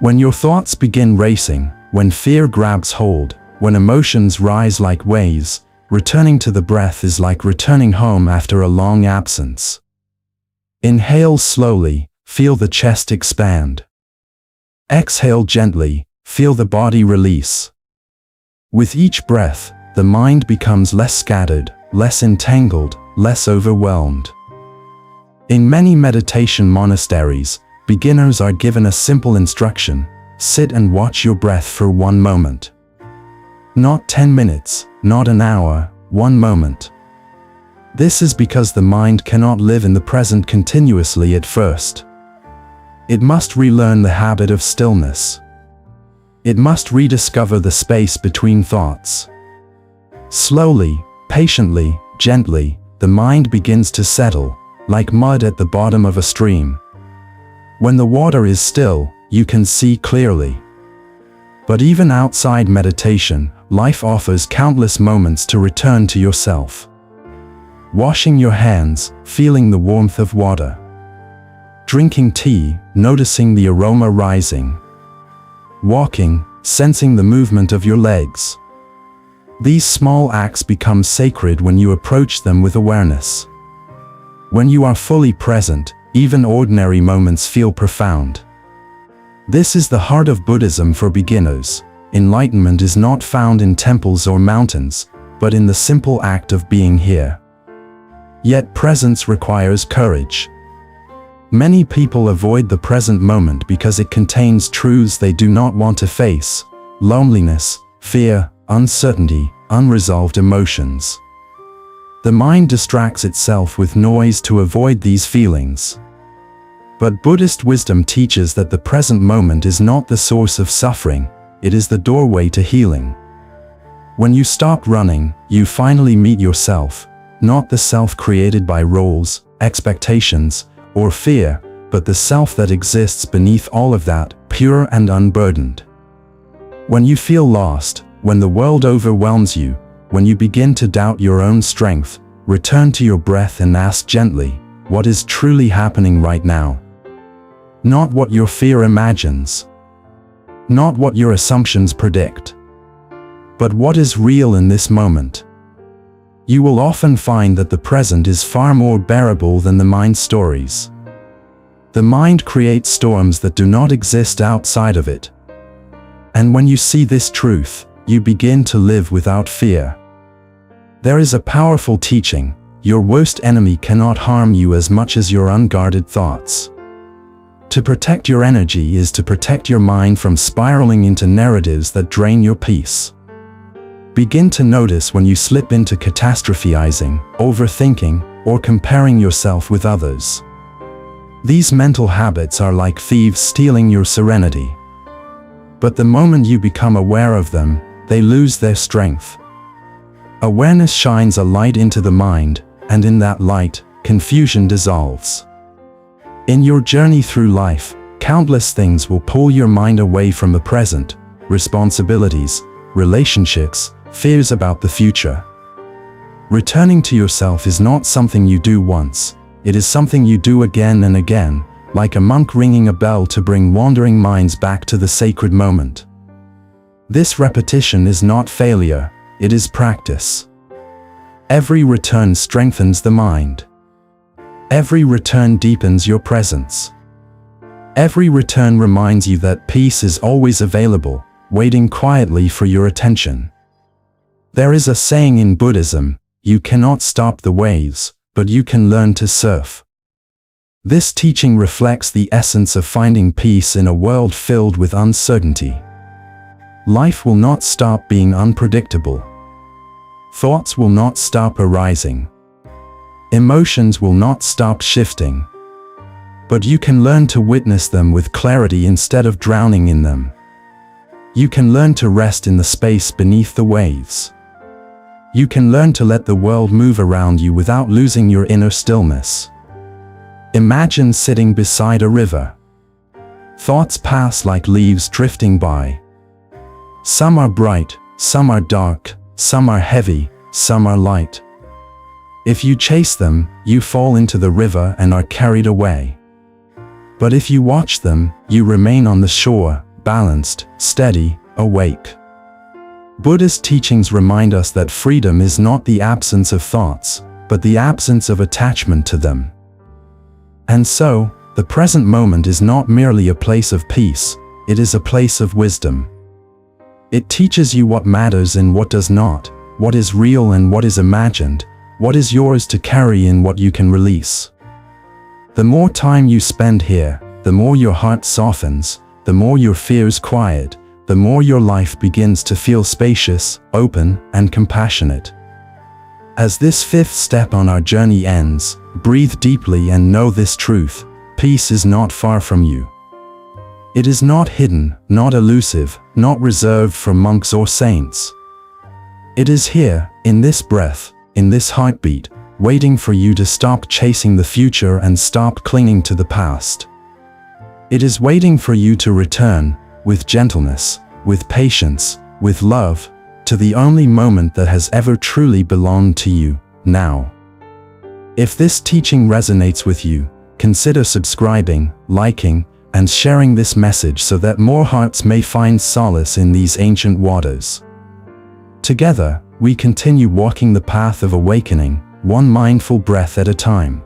S1: When your thoughts begin racing, when fear grabs hold, when emotions rise like waves, returning to the breath is like returning home after a long absence. Inhale slowly, feel the chest expand. Exhale gently, feel the body release. With each breath, the mind becomes less scattered, less entangled, less overwhelmed. In many meditation monasteries, beginners are given a simple instruction: sit and watch your breath for 1 moment. Not 10 minutes, not an hour, 1 moment. This is because the mind cannot live in the present continuously at first. It must relearn the habit of stillness. It must rediscover the space between thoughts. Slowly, patiently, gently, the mind begins to settle, like mud at the bottom of a stream. When the water is still, you can see clearly. But even outside meditation, life offers countless moments to return to yourself. Washing your hands, feeling the warmth of water. Drinking tea, noticing the aroma rising. Walking, sensing the movement of your legs. These small acts become sacred when you approach them with awareness. When you are fully present, even ordinary moments feel profound. This is the heart of Buddhism for beginners. Enlightenment is not found in temples or mountains, but in the simple act of being here. Yet presence requires courage. Many people avoid the present moment because it contains truths they do not want to face: loneliness, fear, uncertainty, unresolved emotions. The mind distracts itself with noise to avoid these feelings. But Buddhist wisdom teaches that the present moment is not the source of suffering, it is the doorway to healing. When you stop running, you finally meet yourself, not the self created by roles, expectations, or fear, but the self that exists beneath all of that, pure and unburdened. When you feel lost, when the world overwhelms you, when you begin to doubt your own strength, return to your breath and ask gently, what is truly happening right now? Not what your fear imagines. Not what your assumptions predict. But what is real in this moment. You will often find that the present is far more bearable than the mind's stories. The mind creates storms that do not exist outside of it. And when you see this truth, you begin to live without fear. There is a powerful teaching: your worst enemy cannot harm you as much as your unguarded thoughts. To protect your energy is to protect your mind from spiraling into narratives that drain your peace. Begin to notice when you slip into catastrophizing, overthinking, or comparing yourself with others. These mental habits are like thieves stealing your serenity. But the moment you become aware of them, they lose their strength. Awareness shines a light into the mind, and in that light, confusion dissolves. In your journey through life, countless things will pull your mind away from the present: responsibilities, relationships, fears about the future. Returning to yourself is not something you do once, it is something you do again and again, like a monk ringing a bell to bring wandering minds back to the sacred moment. This repetition is not failure, it is practice. Every return strengthens the mind. Every return deepens your presence. Every return reminds you that peace is always available, waiting quietly for your attention. There is a saying in Buddhism: you cannot stop the waves, but you can learn to surf. This teaching reflects the essence of finding peace in a world filled with uncertainty. Life will not stop being unpredictable. Thoughts will not stop arising. Emotions will not stop shifting. But you can learn to witness them with clarity instead of drowning in them. You can learn to rest in the space beneath the waves. You can learn to let the world move around you without losing your inner stillness. Imagine sitting beside a river. Thoughts pass like leaves drifting by. Some are bright, some are dark, some are heavy, some are light. If you chase them, you fall into the river and are carried away. But if you watch them, you remain on the shore, balanced, steady, awake. Buddhist teachings remind us that freedom is not the absence of thoughts, but the absence of attachment to them. And so, the present moment is not merely a place of peace, it is a place of wisdom. It teaches you what matters and what does not, what is real and what is imagined, what is yours to carry and what you can release. The more time you spend here, the more your heart softens, the more your fears quiet, the more your life begins to feel spacious, open, and compassionate. As this fifth step on our journey ends, breathe deeply and know this truth: peace is not far from you. It is not hidden, not elusive, not reserved for monks or saints. It is here, in this breath, in this heartbeat, waiting for you to stop chasing the future and stop clinging to the past. It is waiting for you to return, with gentleness, with patience, with love, to the only moment that has ever truly belonged to you, now. If this teaching resonates with you, consider subscribing, liking, and sharing this message so that more hearts may find solace in these ancient waters. Together, we continue walking the path of awakening, one mindful breath at a time.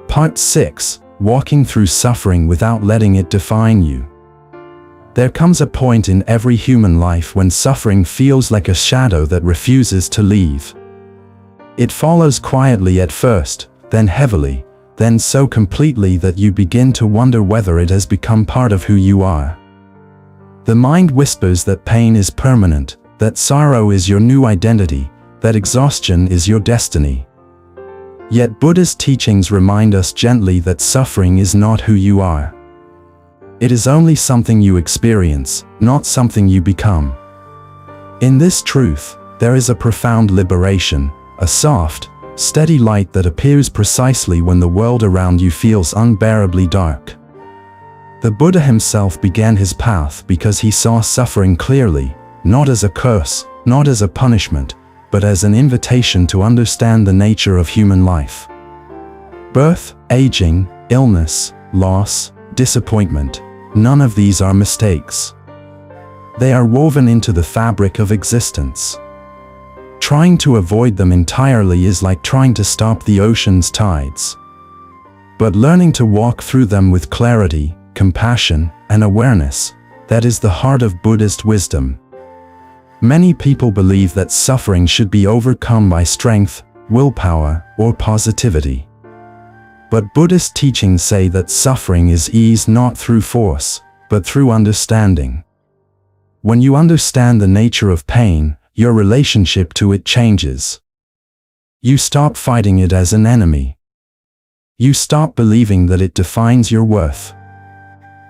S1: Part 6: Walking through suffering without letting it define you. There comes a point in every human life when suffering feels like a shadow that refuses to leave. It follows quietly at first, then heavily, then so completely that you begin to wonder whether it has become part of who you are. The mind whispers that pain is permanent, that sorrow is your new identity, that exhaustion is your destiny. Yet Buddhist teachings remind us gently that suffering is not who you are. It is only something you experience, not something you become. In this truth, there is a profound liberation, a soft, steady light that appears precisely when the world around you feels unbearably dark. The Buddha himself began his path because he saw suffering clearly, not as a curse, not as a punishment, but as an invitation to understand the nature of human life. Birth, aging, illness, loss, disappointment, none of these are mistakes. They are woven into the fabric of existence. Trying to avoid them entirely is like trying to stop the ocean's tides. But learning to walk through them with clarity, compassion, and awareness, that is the heart of Buddhist wisdom. Many people believe that suffering should be overcome by strength, willpower, or positivity. But Buddhist teachings say that suffering is eased not through force, but through understanding. When you understand the nature of pain, your relationship to it changes. You stop fighting it as an enemy. You stop believing that it defines your worth.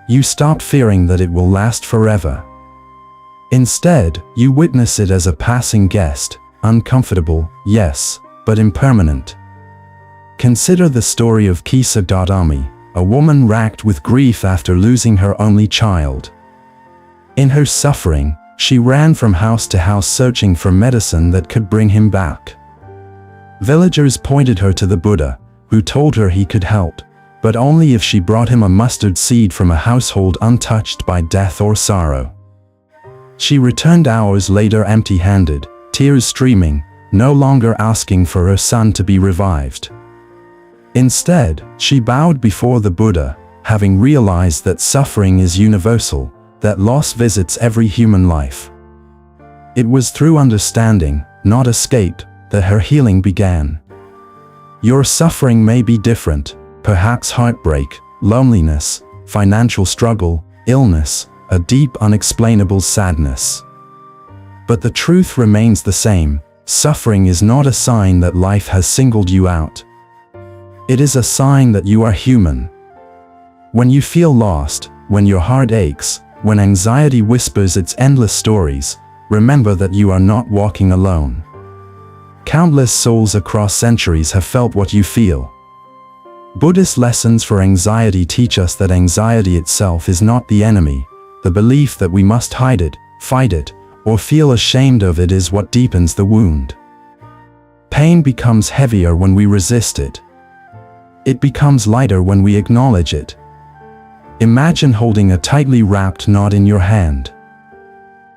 S1: You stop fearing that it will last forever. Instead, you witness it as a passing guest, uncomfortable, yes, but impermanent. Consider the story of Kisa Dadami, a woman racked with grief after losing her only child. In her suffering, she ran from house to house searching for medicine that could bring him back. Villagers pointed her to the Buddha, who told her he could help, but only if she brought him a mustard seed from a household untouched by death or sorrow. She returned hours later empty-handed, tears streaming, no longer asking for her son to be revived. Instead, she bowed before the Buddha, having realized that suffering is universal, that loss visits every human life. It was through understanding, not escape, that her healing began. Your suffering may be different, perhaps heartbreak, loneliness, financial struggle, illness, a deep unexplainable sadness. But the truth remains the same: suffering is not a sign that life has singled you out. It is a sign that you are human. When you feel lost, when your heart aches, when anxiety whispers its endless stories, remember that you are not walking alone. Countless souls across centuries have felt what you feel. Buddhist lessons for anxiety teach us that anxiety itself is not the enemy. The belief that we must hide it, fight it, or feel ashamed of it is what deepens the wound. Pain becomes heavier when we resist it. It becomes lighter when we acknowledge it. Imagine holding a tightly wrapped knot in your hand.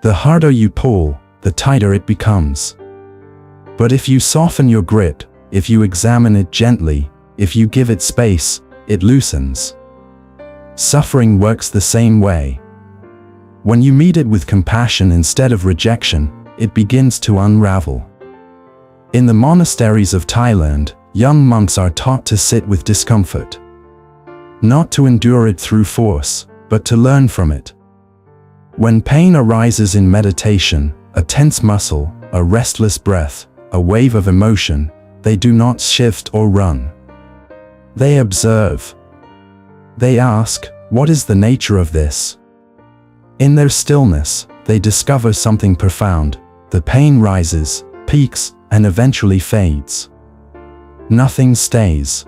S1: The harder you pull, the tighter it becomes. But if you soften your grip, if you examine it gently, if you give it space, it loosens. Suffering works the same way. When you meet it with compassion instead of rejection, it begins to unravel. In the monasteries of Thailand, young monks are taught to sit with discomfort. Not to endure it through force, but to learn from it. When pain arises in meditation, a tense muscle, a restless breath, a wave of emotion, they do not shift or run. They observe. They ask, what is the nature of this? In their stillness, they discover something profound. The pain rises, peaks, and eventually fades. Nothing stays.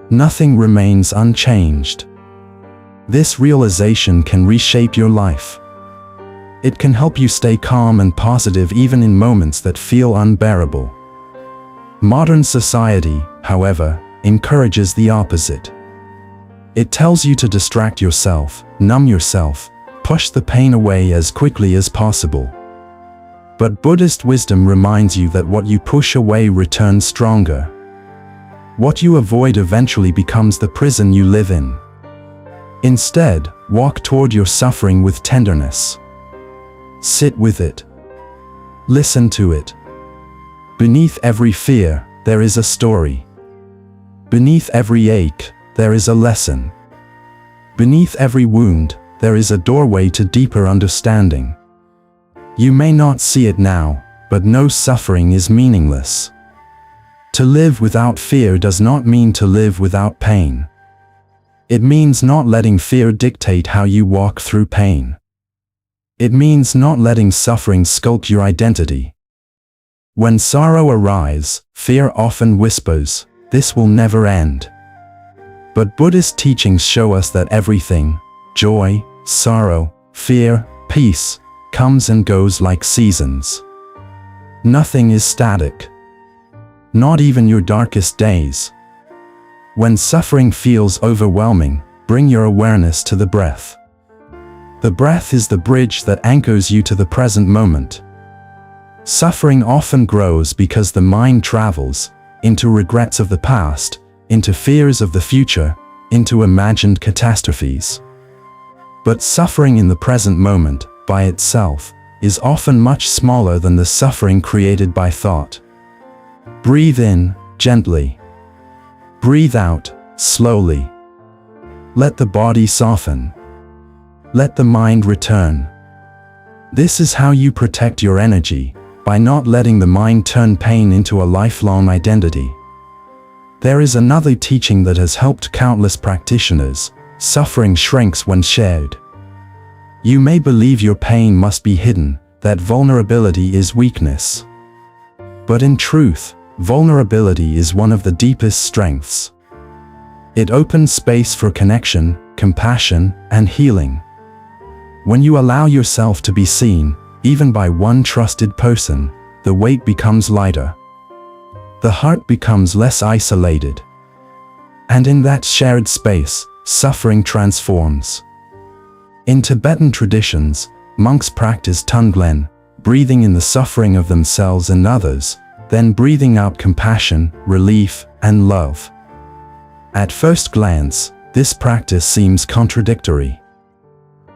S1: Nothing remains unchanged. This realization can reshape your life. It can help you stay calm and positive even in moments that feel unbearable. Modern society, however, encourages the opposite. It tells you to distract yourself, numb yourself, push the pain away as quickly as possible. But Buddhist wisdom reminds you that what you push away returns stronger. What you avoid eventually becomes the prison you live in. Instead, walk toward your suffering with tenderness. Sit with it. Listen to it. Beneath every fear, there is a story. Beneath every ache, there is a lesson. Beneath every wound, there is a doorway to deeper understanding. You may not see it now, but no suffering is meaningless. To live without fear does not mean to live without pain. It means not letting fear dictate how you walk through pain. It means not letting suffering sculpt your identity. When sorrow arises, fear often whispers, "This will never end." But Buddhist teachings show us that everything, joy, sorrow, fear, peace, comes and goes like seasons. Nothing is static. Not even your darkest days. When suffering feels overwhelming, bring your awareness to the breath. The breath is the bridge that anchors you to the present moment. Suffering often grows because the mind travels into regrets of the past, into fears of the future, into imagined catastrophes. But suffering in the present moment, by itself, is often much smaller than the suffering created by thought. Breathe in, gently. Breathe out, slowly. Let the body soften. Let the mind return. This is how you protect your energy, by not letting the mind turn pain into a lifelong identity. There is another teaching that has helped countless practitioners: suffering shrinks when shared. You may believe your pain must be hidden, that vulnerability is weakness. But in truth, vulnerability is one of the deepest strengths. It opens space for connection, compassion, and healing. When you allow yourself to be seen, even by one trusted person, the weight becomes lighter. The heart becomes less isolated. And in that shared space, suffering transforms. In Tibetan traditions, monks practice tonglen, breathing in the suffering of themselves and others, then breathing out compassion, relief, and love. At first glance, this practice seems contradictory.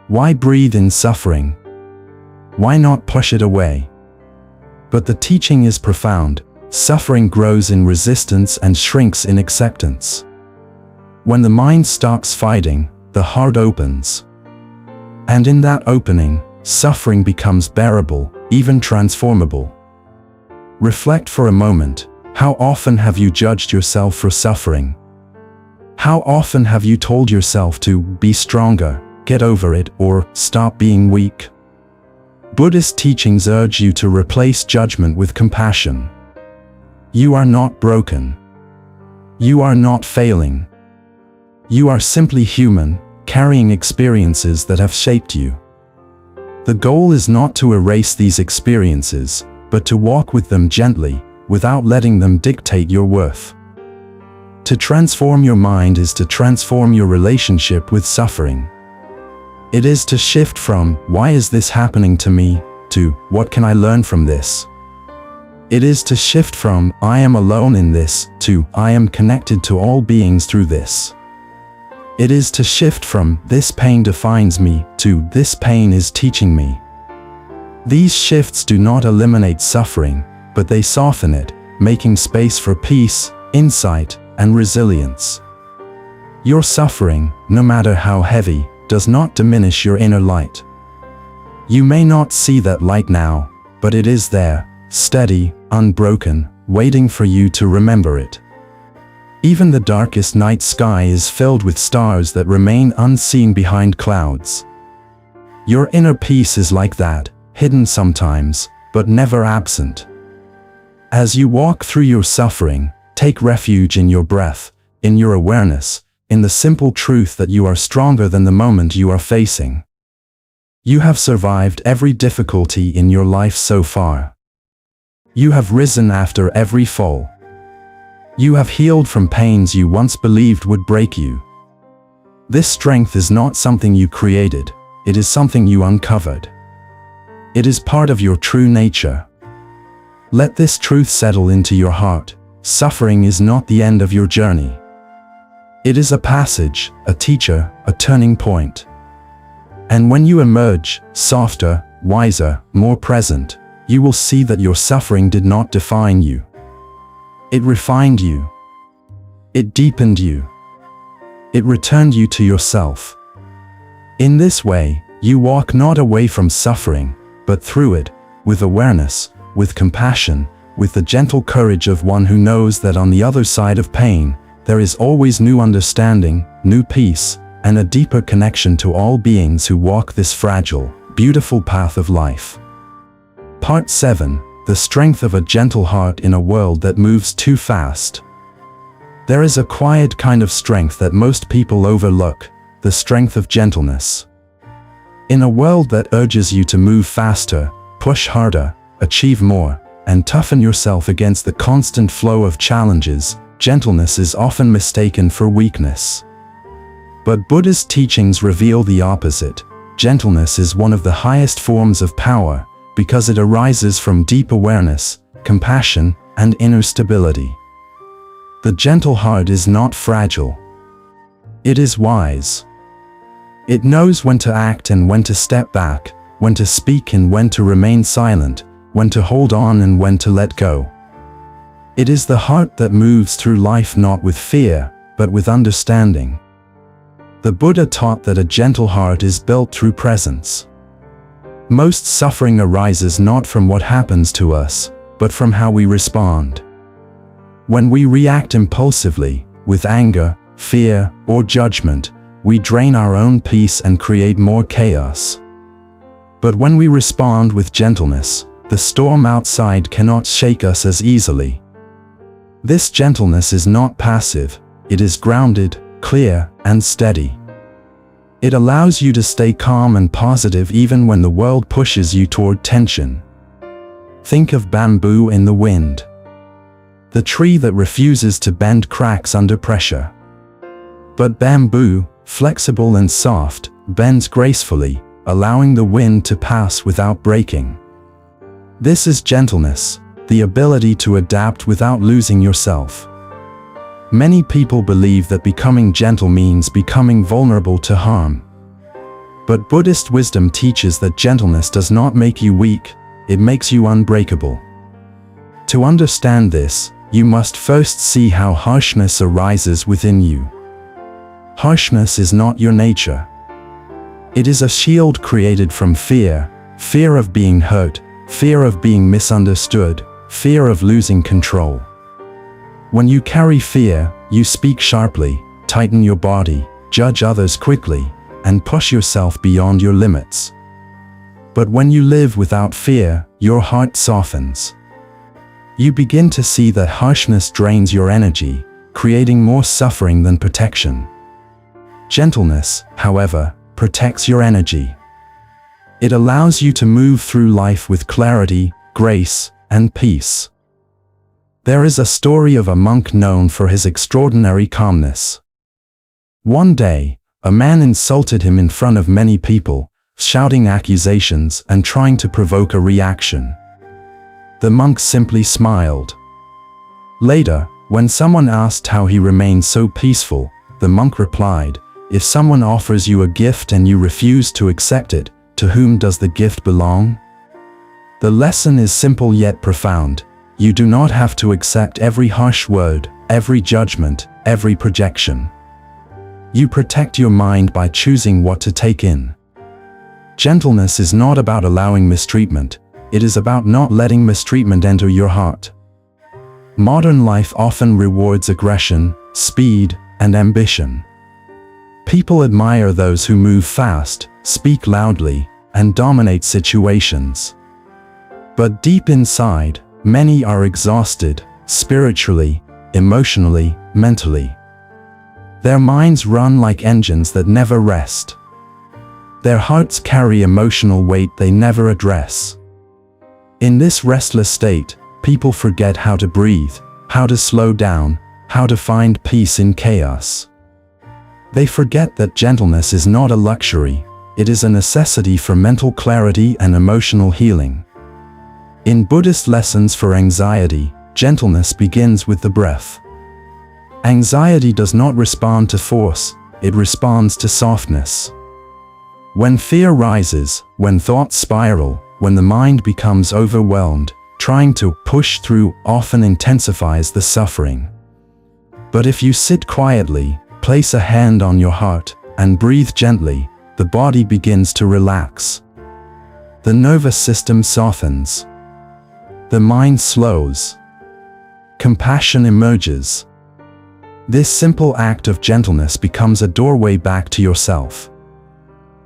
S1: Why breathe in suffering? Why not push it away? But the teaching is profound. Suffering grows in resistance and shrinks in acceptance. When the mind stops fighting, the heart opens. And in that opening, suffering becomes bearable, even transformable. Reflect for a moment. How often have you judged yourself for suffering? How often have you told yourself to be stronger, get over it, or stop being weak? Buddhist teachings urge you to replace judgment with compassion. You are not broken. You are not failing. You are simply human, carrying experiences that have shaped you. The goal is not to erase these experiences, but to walk with them gently, without letting them dictate your worth. To transform your mind is to transform your relationship with suffering. It is to shift from, "Why is this happening to me?" to, "What can I learn from this?" It is to shift from, "I am alone in this," to, "I am connected to all beings through this." It is to shift from, "This pain defines me," to, "This pain is teaching me." These shifts do not eliminate suffering, but they soften it, making space for peace, insight, and resilience. Your suffering, no matter how heavy, does not diminish your inner light. You may not see that light now, but it is there, steady, unbroken, waiting for you to remember it. Even the darkest night sky is filled with stars that remain unseen behind clouds. Your inner peace is like that, hidden sometimes, but never absent. As you walk through your suffering, take refuge in your breath, in your awareness, in the simple truth that you are stronger than the moment you are facing. You have survived every difficulty in your life so far. You have risen after every fall. You have healed from pains you once believed would break you. This strength is not something you created, it is something you uncovered. It is part of your true nature. Let this truth settle into your heart. Suffering is not the end of your journey. It is a passage, a teacher, a turning point. And when you emerge, softer, wiser, more present, you will see that your suffering did not define you. It refined you. It deepened you. It returned you to yourself. In this way, you walk not away from suffering, but through it, with awareness, with compassion, with the gentle courage of one who knows that on the other side of pain, there is always new understanding, new peace, and a deeper connection to all beings who walk this fragile, beautiful path of life. Part 7. The strength of a gentle heart in a world that moves too fast. There is a quiet kind of strength that most people overlook, the strength of gentleness. In a world that urges you to move faster, push harder, achieve more, and toughen yourself against the constant flow of challenges, gentleness is often mistaken for weakness. But Buddhist teachings reveal the opposite. Gentleness is one of the highest forms of power because it arises from deep awareness, compassion, and inner stability. The gentle heart is not fragile. It is wise. It knows when to act and when to step back, when to speak and when to remain silent, when to hold on and when to let go. It is the heart that moves through life not with fear, but with understanding. The Buddha taught that a gentle heart is built through presence. Most suffering arises not from what happens to us, but from how we respond. When we react impulsively, with anger, fear, or judgment, we drain our own peace and create more chaos. But when we respond with gentleness, the storm outside cannot shake us as easily. This gentleness is not passive, it is grounded, clear, and steady. It allows you to stay calm and positive even when the world pushes you toward tension. Think of bamboo in the wind. The tree that refuses to bend cracks under pressure. But bamboo, flexible and soft, bends gracefully, allowing the wind to pass without breaking. This is gentleness, the ability to adapt without losing yourself. Many people believe that becoming gentle means becoming vulnerable to harm. But Buddhist wisdom teaches that gentleness does not make you weak, it makes you unbreakable. To understand this, you must first see how harshness arises within you. Harshness is not your nature. It is a shield created from fear, fear of being hurt, fear of being misunderstood, fear of losing control. When you carry fear, you speak sharply, tighten your body, judge others quickly, and push yourself beyond your limits. But when you live without fear, your heart softens. You begin to see that harshness drains your energy, creating more suffering than protection. Gentleness, however, protects your energy. It allows you to move through life with clarity, grace, and peace. There is a story of a monk known for his extraordinary calmness. One day, a man insulted him in front of many people, shouting accusations and trying to provoke a reaction. The monk simply smiled. Later, when someone asked how he remained so peaceful, the monk replied, "If someone offers you a gift and you refuse to accept it, to whom does the gift belong?" The lesson is simple yet profound. You do not have to accept every harsh word, every judgment, every projection. You protect your mind by choosing what to take in. Gentleness is not about allowing mistreatment, it is about not letting mistreatment enter your heart. Modern life often rewards aggression, speed, and ambition. People admire those who move fast, speak loudly, and dominate situations. But deep inside, many are exhausted, spiritually, emotionally, mentally. Their minds run like engines that never rest. Their hearts carry emotional weight they never address. In this restless state, people forget how to breathe, how to slow down, how to find peace in chaos. They forget that gentleness is not a luxury, it is a necessity for mental clarity and emotional healing. In Buddhist lessons for anxiety, gentleness begins with the breath. Anxiety does not respond to force, it responds to softness. When fear rises, when thoughts spiral, when the mind becomes overwhelmed, trying to push through often intensifies the suffering. But if you sit quietly, place a hand on your heart, and breathe gently, the body begins to relax. The nervous system softens. The mind slows. Compassion emerges. This simple act of gentleness becomes a doorway back to yourself.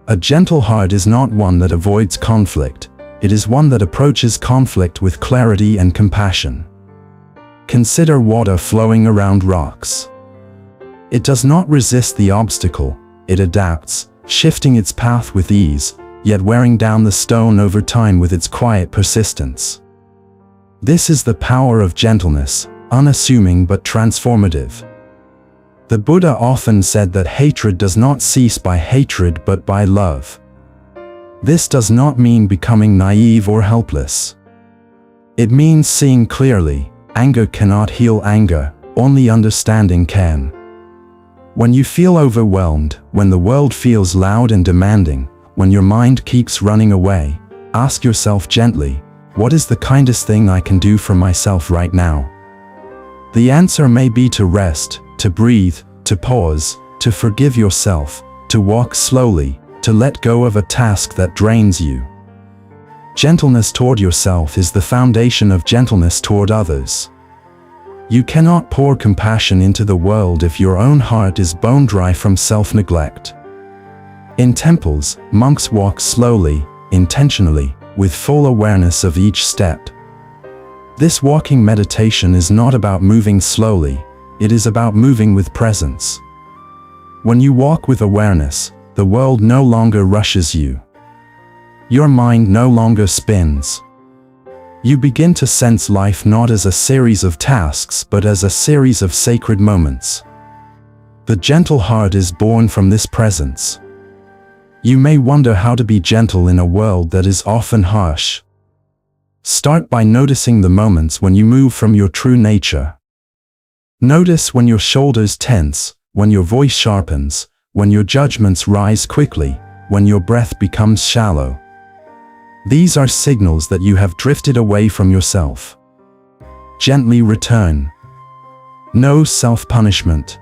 S1: A gentle heart is not one that avoids conflict, it is one that approaches conflict with clarity and compassion. Consider water flowing around rocks. It does not resist the obstacle, it adapts, shifting its path with ease, yet wearing down the stone over time with its quiet persistence. This is the power of gentleness, unassuming but transformative. The Buddha often said that hatred does not cease by hatred but by love. This does not mean becoming naive or helpless. It means seeing clearly. Anger cannot heal anger, only understanding can. When you feel overwhelmed, when the world feels loud and demanding, when your mind keeps running away, ask yourself gently, what is the kindest thing I can do for myself right now? The answer may be to rest, to breathe, to pause, to forgive yourself, to walk slowly, to let go of a task that drains you. Gentleness toward yourself is the foundation of gentleness toward others. You cannot pour compassion into the world if your own heart is bone dry from self-neglect. In temples, monks walk slowly, intentionally, with full awareness of each step. This walking meditation is not about moving slowly, it is about moving with presence. When you walk with awareness, the world no longer rushes you. Your mind no longer spins. You begin to sense life not as a series of tasks but as a series of sacred moments. The gentle heart is born from this presence. You may wonder how to be gentle in a world that is often harsh. Start by noticing the moments when you move from your true nature. Notice when your shoulders tense, when your voice sharpens, when your judgments rise quickly, when your breath becomes shallow. These are signals that you have drifted away from yourself. Gently return. No self-punishment.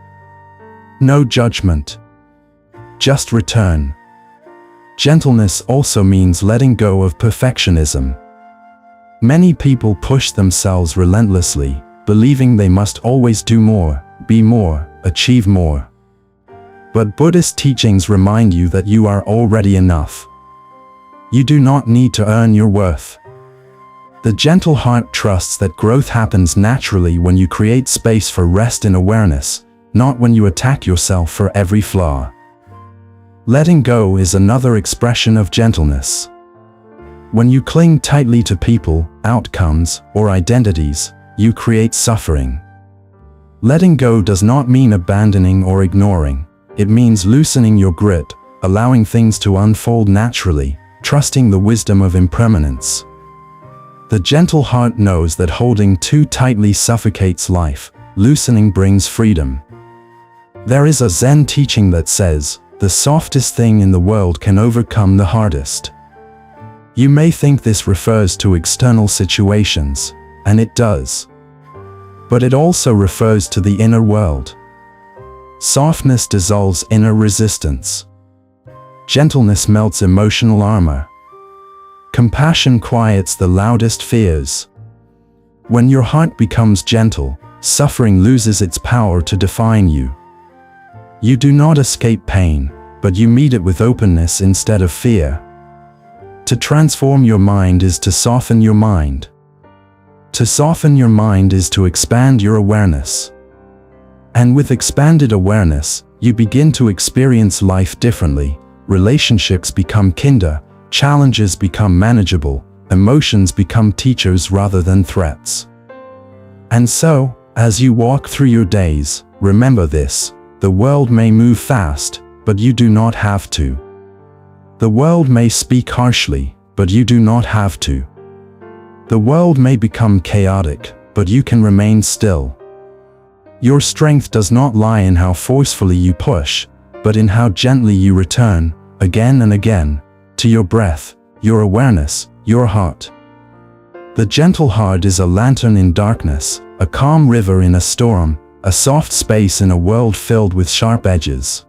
S1: No judgment. Just return. Gentleness also means letting go of perfectionism. Many people push themselves relentlessly, believing they must always do more, be more, achieve more. But Buddhist teachings remind you that you are already enough. You do not need to earn your worth. The gentle heart trusts that growth happens naturally when you create space for rest and awareness, not when you attack yourself for every flaw. Letting go is another expression of gentleness. When you cling tightly to people, outcomes, or identities, you create suffering. Letting go does not mean abandoning or ignoring. It means loosening your grip, allowing things to unfold naturally, trusting the wisdom of impermanence. The gentle heart knows that holding too tightly suffocates life, loosening brings freedom. There is a Zen teaching that says, the softest thing in the world can overcome the hardest. You may think this refers to external situations, and it does. But it also refers to the inner world. Softness dissolves inner resistance. Gentleness melts emotional armor. Compassion quiets the loudest fears. When your heart becomes gentle, suffering loses its power to define you. You do not escape pain, but you meet it with openness instead of fear. To transform your mind is to soften your mind. To soften your mind is to expand your awareness. And with expanded awareness, you begin to experience life differently. Relationships become kinder, challenges become manageable, emotions become teachers rather than threats. And so, as you walk through your days, remember this: the world may move fast, but you do not have to. The world may speak harshly, but you do not have to. The world may become chaotic, but you can remain still. Your strength does not lie in how forcefully you push, but in how gently you return, again and again, to your breath, your awareness, your heart. The gentle heart is a lantern in darkness, a calm river in a storm, a soft space in a world filled with sharp edges.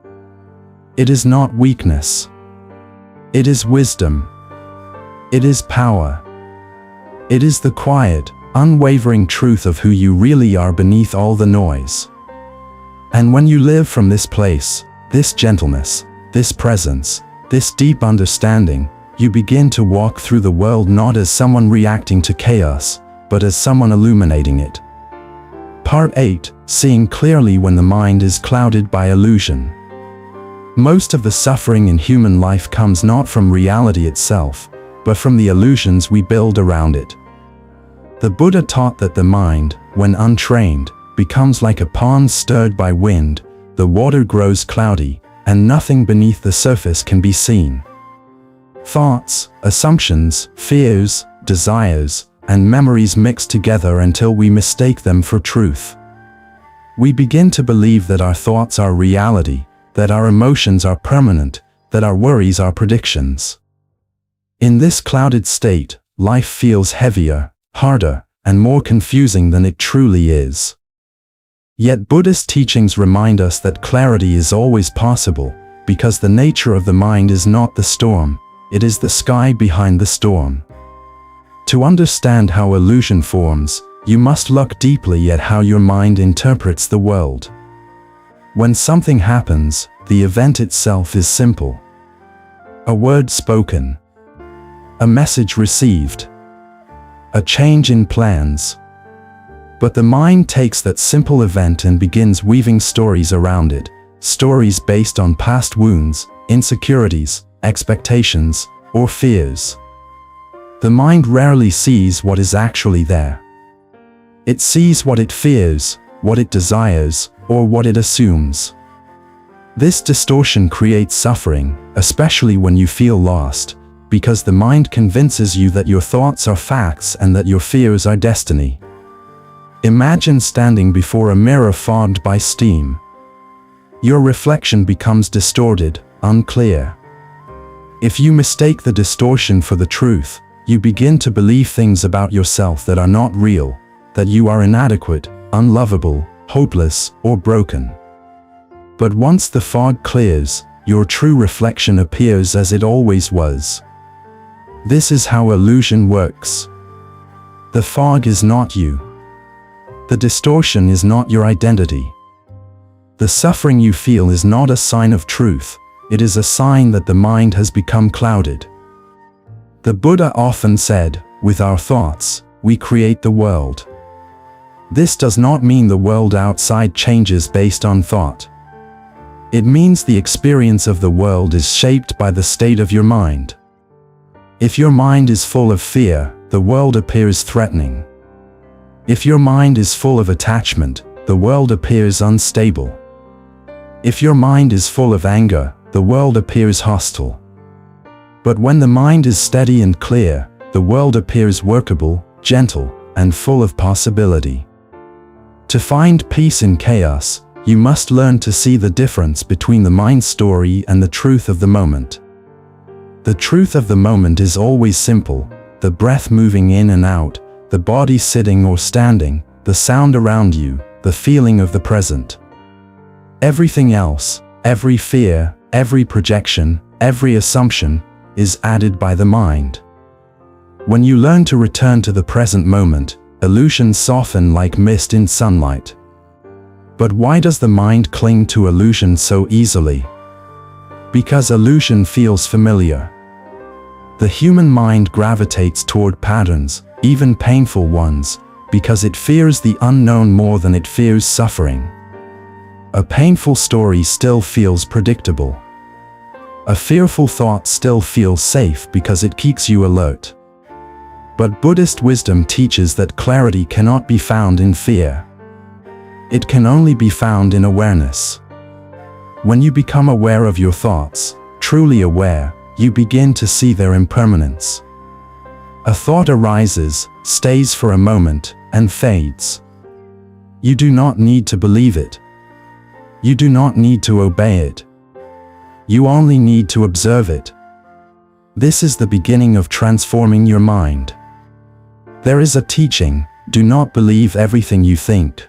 S1: It is not weakness. It is wisdom. It is power. It is the quiet, unwavering truth of who you really are beneath all the noise. And when you live from this place, this gentleness, this presence, this deep understanding, you begin to walk through the world not as someone reacting to chaos, but as someone illuminating it. Part 8. Seeing clearly when the mind is clouded by illusion. Most of the suffering in human life comes not from reality itself, but from the illusions we build around it. The Buddha taught that the mind, when untrained, becomes like a pond stirred by wind, the water grows cloudy, and nothing beneath the surface can be seen. Thoughts, assumptions, fears, desires, and memories mix together until we mistake them for truth. We begin to believe that our thoughts are reality, that our emotions are permanent, that our worries are predictions. In this clouded state, life feels heavier, harder, and more confusing than it truly is. Yet Buddhist teachings remind us that clarity is always possible, because the nature of the mind is not the storm, it is the sky behind the storm. To understand how illusion forms, you must look deeply at how your mind interprets the world. When something happens, the event itself is simple. A word spoken. A message received. A change in plans. But the mind takes that simple event and begins weaving stories around it, stories based on past wounds, insecurities, expectations, or fears. The mind rarely sees what is actually there. It sees what it fears, what it desires, or what it assumes. This distortion creates suffering, especially when you feel lost, because the mind convinces you that your thoughts are facts and that your fears are destiny. Imagine standing before a mirror fogged by steam. Your reflection becomes distorted, unclear. If you mistake the distortion for the truth, you begin to believe things about yourself that are not real, that you are inadequate, unlovable, hopeless, or broken. But once the fog clears, your true reflection appears as it always was. This is how illusion works. The fog is not you. The distortion is not your identity. The suffering you feel is not a sign of truth, it is a sign that the mind has become clouded. The Buddha often said, "With our thoughts, we create the world." This does not mean the world outside changes based on thought. It means the experience of the world is shaped by the state of your mind. If your mind is full of fear, the world appears threatening. If your mind is full of attachment, the world appears unstable. If your mind is full of anger, the world appears hostile. But when the mind is steady and clear, the world appears workable, gentle, and full of possibility. To find peace in chaos, you must learn to see the difference between the mind story and the truth of the moment. The truth of the moment is always simple, the breath moving in and out, the body sitting or standing, the sound around you, the feeling of the present. Everything else, every fear, every projection, every assumption, is added by the mind. When you learn to return to the present moment, illusions soften like mist in sunlight. But why does the mind cling to illusion so easily? Because illusion feels familiar. The human mind gravitates toward patterns, even painful ones, because it fears the unknown more than it fears suffering. A painful story still feels predictable. A fearful thought still feels safe because it keeps you alert. But Buddhist wisdom teaches that clarity cannot be found in fear. It can only be found in awareness. When you become aware of your thoughts, truly aware, you begin to see their impermanence. A thought arises, stays for a moment, and fades. You do not need to believe it. You do not need to obey it. You only need to observe it. This is the beginning of transforming your mind. There is a teaching, do not believe everything you think.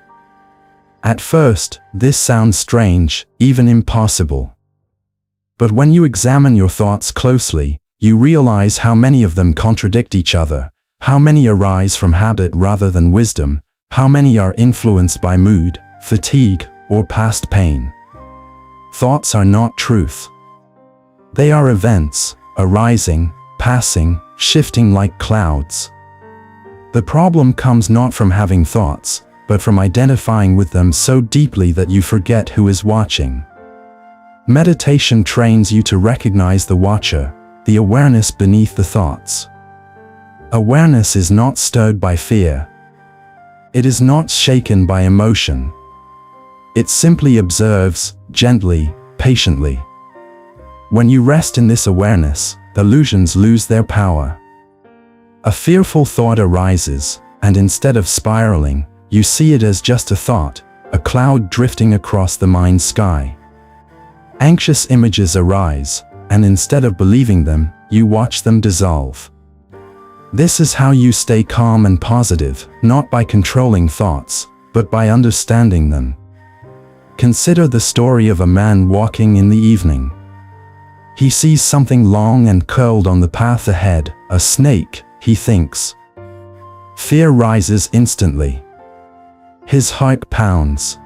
S1: At first, this sounds strange, even impossible. But when you examine your thoughts closely, you realize how many of them contradict each other, How many arise from habit rather than wisdom? How many are influenced by mood, fatigue, or past pain? Thoughts are not truth. They are events, arising, passing, shifting like clouds. The problem comes not from having thoughts, but from identifying with them so deeply that you forget who is watching. Meditation trains you to recognize the watcher, the awareness beneath the thoughts. Awareness is not stirred by fear. It is not shaken by emotion. It simply observes, gently, patiently. When you rest in this awareness, illusions lose their power. A fearful thought arises, and instead of spiraling, you see it as just a thought, a cloud drifting across the mind's sky. Anxious images arise, and instead of believing them, you watch them dissolve. This is how you stay calm and positive, not by controlling thoughts, but by understanding them. Consider the story of a man walking in the evening. He sees something long and curled on the path ahead, a snake, he thinks. Fear rises instantly. His heart pounds.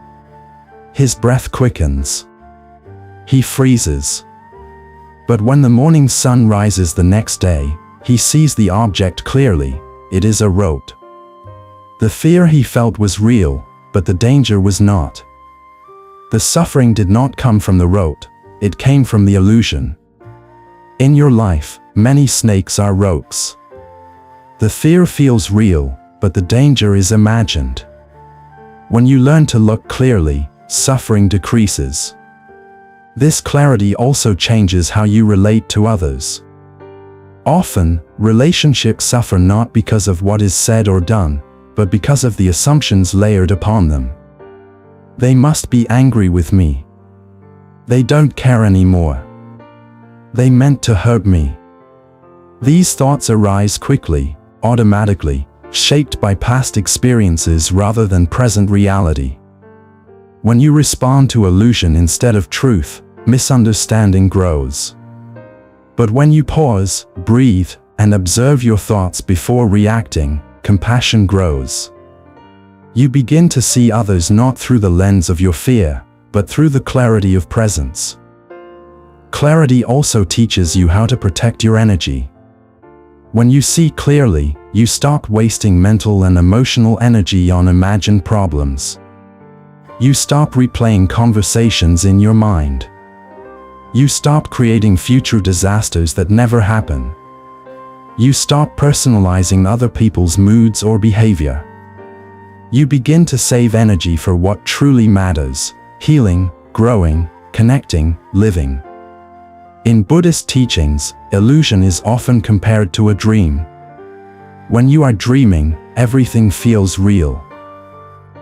S1: His breath quickens. He freezes. But when the morning sun rises the next day, he sees the object clearly. It is a rope. The fear he felt was real, but the danger was not. The suffering did not come from the rope, it came from the illusion. In your life, many snakes are ropes. The fear feels real, but the danger is imagined. When you learn to look clearly, suffering decreases. This clarity also changes how you relate to others. Often, relationships suffer not because of what is said or done, but because of the assumptions layered upon them. They must be angry with me. They don't care anymore. They meant to hurt me. These thoughts arise quickly, automatically, shaped by past experiences rather than present reality. When you respond to illusion instead of truth, misunderstanding grows. But when you pause, breathe, and observe your thoughts before reacting, compassion grows. You begin to see others not through the lens of your fear, but through the clarity of presence. Clarity also teaches you how to protect your energy. When you see clearly, you stop wasting mental and emotional energy on imagined problems. You stop replaying conversations in your mind. You stop creating future disasters that never happen. You stop personalizing other people's moods or behavior. You begin to save energy for what truly matters: healing, growing, connecting, living. In Buddhist teachings, illusion is often compared to a dream. When you are dreaming, everything feels real.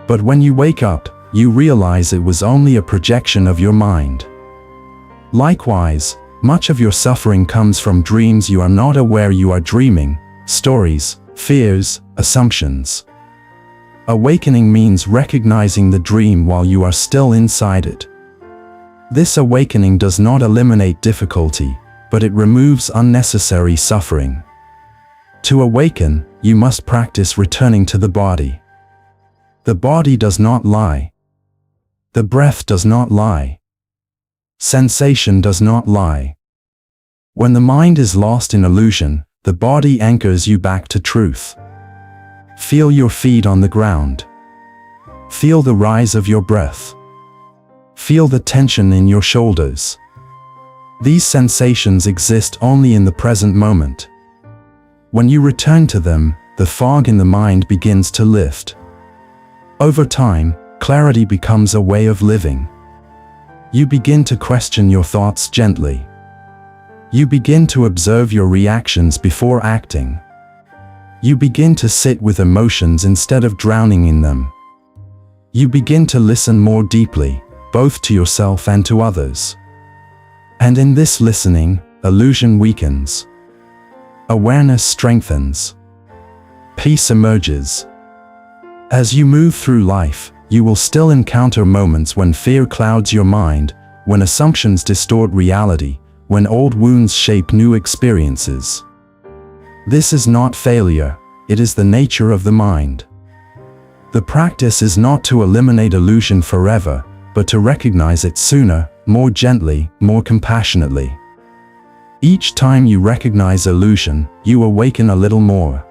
S1: But when you wake up, you realize it was only a projection of your mind. Likewise, much of your suffering comes from dreams you are not aware you are dreaming, stories, fears, assumptions. Awakening means recognizing the dream while you are still inside it. This awakening does not eliminate difficulty, but it removes unnecessary suffering. To awaken, you must practice returning to the body. The body does not lie. The breath does not lie. Sensation does not lie. When the mind is lost in illusion, the body anchors you back to truth. Feel your feet on the ground. Feel the rise of your breath. Feel the tension in your shoulders. These sensations exist only in the present moment. When you return to them, the fog in the mind begins to lift. Over time, clarity becomes a way of living. You begin to question your thoughts gently. You begin to observe your reactions before acting. You begin to sit with emotions instead of drowning in them. You begin to listen more deeply, both to yourself and to others. And in this listening, illusion weakens. Awareness strengthens. Peace emerges. As you move through life, you will still encounter moments when fear clouds your mind, when assumptions distort reality, when old wounds shape new experiences. This is not failure, it is the nature of the mind. The practice is not to eliminate illusion forever, but to recognize it sooner, more gently, more compassionately. Each time you recognize illusion, you awaken a little more.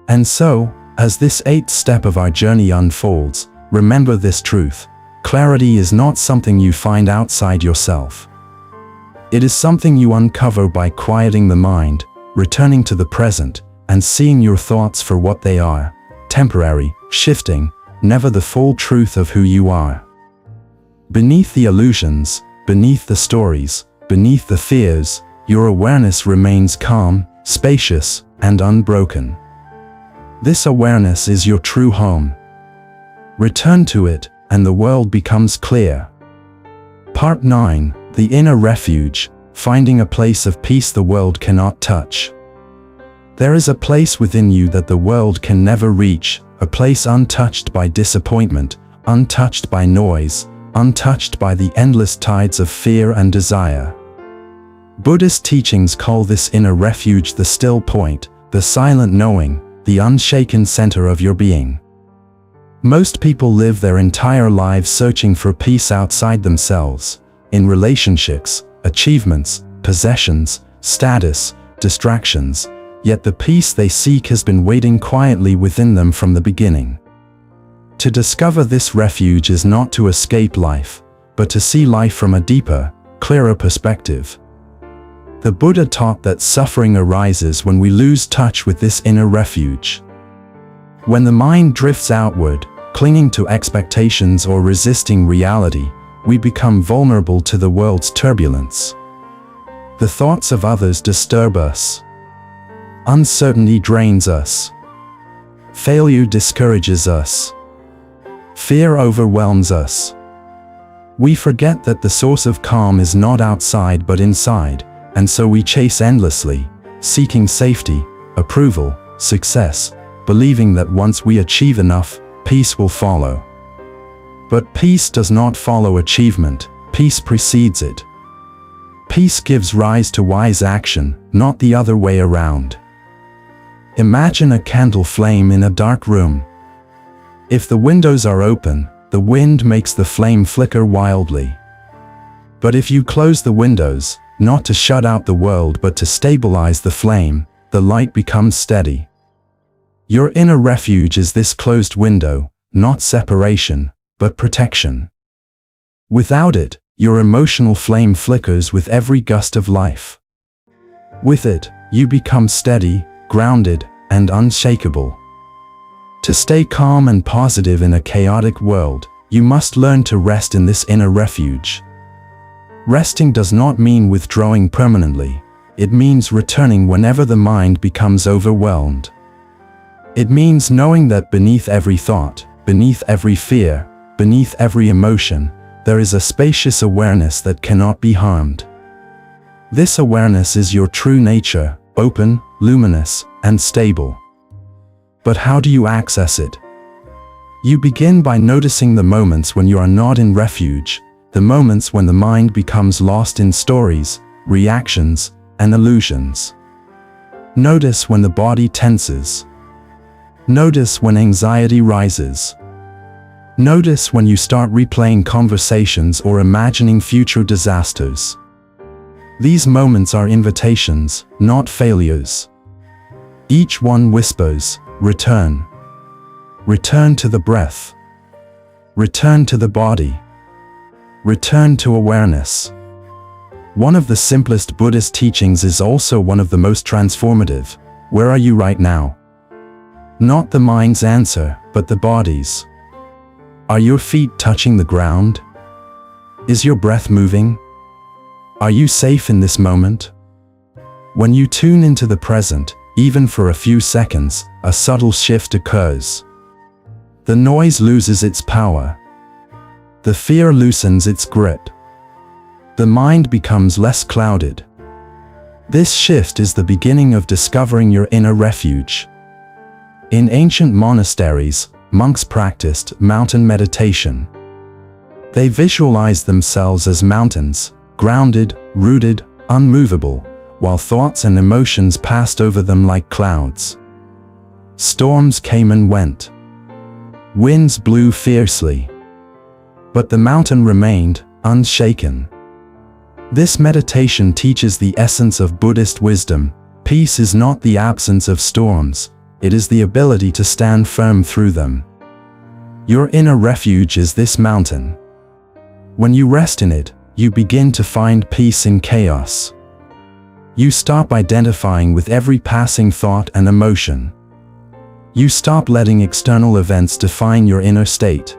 S1: And so, as this 8th step of our journey unfolds, remember this truth: clarity is not something you find outside yourself. It is something you uncover by quieting the mind, returning to the present, and seeing your thoughts for what they are: temporary, shifting, never the full truth of who you are. Beneath the illusions, beneath the stories, beneath the fears, your awareness remains calm, spacious, and unbroken. This awareness is your true home. Return to it, and the world becomes clear. Part 9: The Inner Refuge, Finding a Place of Peace the World Cannot Touch. There is a place within you that the world can never reach, a place untouched by disappointment, untouched by noise, untouched by the endless tides of fear and desire. Buddhist teachings call this inner refuge the still point, the silent knowing, the unshaken center of your being. Most people live their entire lives searching for peace outside themselves, in relationships, achievements, possessions, status, distractions, yet the peace they seek has been waiting quietly within them from the beginning. To discover this refuge is not to escape life, but to see life from a deeper, clearer perspective. The Buddha taught that suffering arises when we lose touch with this inner refuge. When the mind drifts outward, clinging to expectations or resisting reality, we become vulnerable to the world's turbulence. The thoughts of others disturb us. Uncertainty drains us. Failure discourages us. Fear overwhelms us. We forget that the source of calm is not outside but inside, and so we chase endlessly, seeking safety, approval, success, believing that once we achieve enough, peace will follow. But peace does not follow achievement, peace precedes it. Peace gives rise to wise action, not the other way around. Imagine a candle flame in a dark room. If the windows are open, the wind makes the flame flicker wildly. But if you close the windows, not to shut out the world but to stabilize the flame, the light becomes steady. Your inner refuge is this closed window, not separation, but protection. Without it, your emotional flame flickers with every gust of life. With it, you become steady, grounded, and unshakable. To stay calm and positive in a chaotic world, you must learn to rest in this inner refuge. Resting does not mean withdrawing permanently. It means returning whenever the mind becomes overwhelmed. It means knowing that beneath every thought, beneath every fear, beneath every emotion, there is a spacious awareness that cannot be harmed. This awareness is your true nature, open, luminous, and stable. But how do you access it? You begin by noticing the moments when you are not in refuge, the moments when the mind becomes lost in stories, reactions, and illusions. Notice when the body tenses. Notice when anxiety rises. Notice when you start replaying conversations or imagining future disasters. These moments are invitations, not failures. Each one whispers, return. Return to the breath. Return to the body. Return to awareness. One of the simplest Buddhist teachings is also one of the most transformative. Where are you right now? Not the mind's answer, but the body's. Are your feet touching the ground? Is your breath moving? Are you safe in this moment? When you tune into the present, even for a few seconds, a subtle shift occurs. The noise loses its power. The fear loosens its grip. The mind becomes less clouded. This shift is the beginning of discovering your inner refuge. In ancient monasteries, monks practiced mountain meditation. They visualized themselves as mountains, grounded, rooted, unmovable, while thoughts and emotions passed over them like clouds. Storms came and went. Winds blew fiercely. But the mountain remained, unshaken. This meditation teaches the essence of Buddhist wisdom. Peace is not the absence of storms, it is the ability to stand firm through them. Your inner refuge is this mountain. When you rest in it, you begin to find peace in chaos. You stop identifying with every passing thought and emotion. You stop letting external events define your inner state.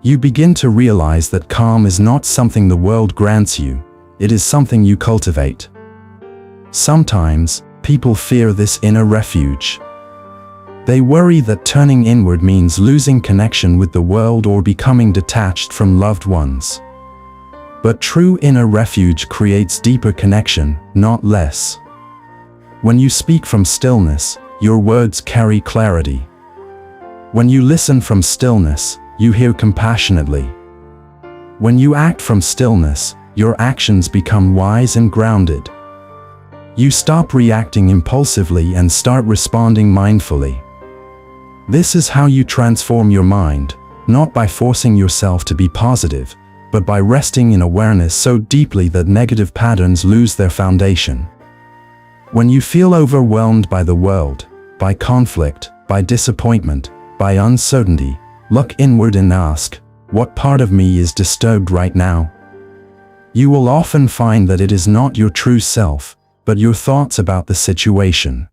S1: You begin to realize that calm is not something the world grants you, it is something you cultivate. Sometimes, people fear this inner refuge. They worry that turning inward means losing connection with the world or becoming detached from loved ones. But true inner refuge creates deeper connection, not less. When you speak from stillness, your words carry clarity. When you listen from stillness, you hear compassionately. When you act from stillness, your actions become wise and grounded. You stop reacting impulsively and start responding mindfully. This is how you transform your mind, not by forcing yourself to be positive, but by resting in awareness so deeply that negative patterns lose their foundation. When you feel overwhelmed by the world, by conflict, by disappointment, by uncertainty, look inward and ask, what part of me is disturbed right now? You will often find that it is not your true self, but your thoughts about the situation.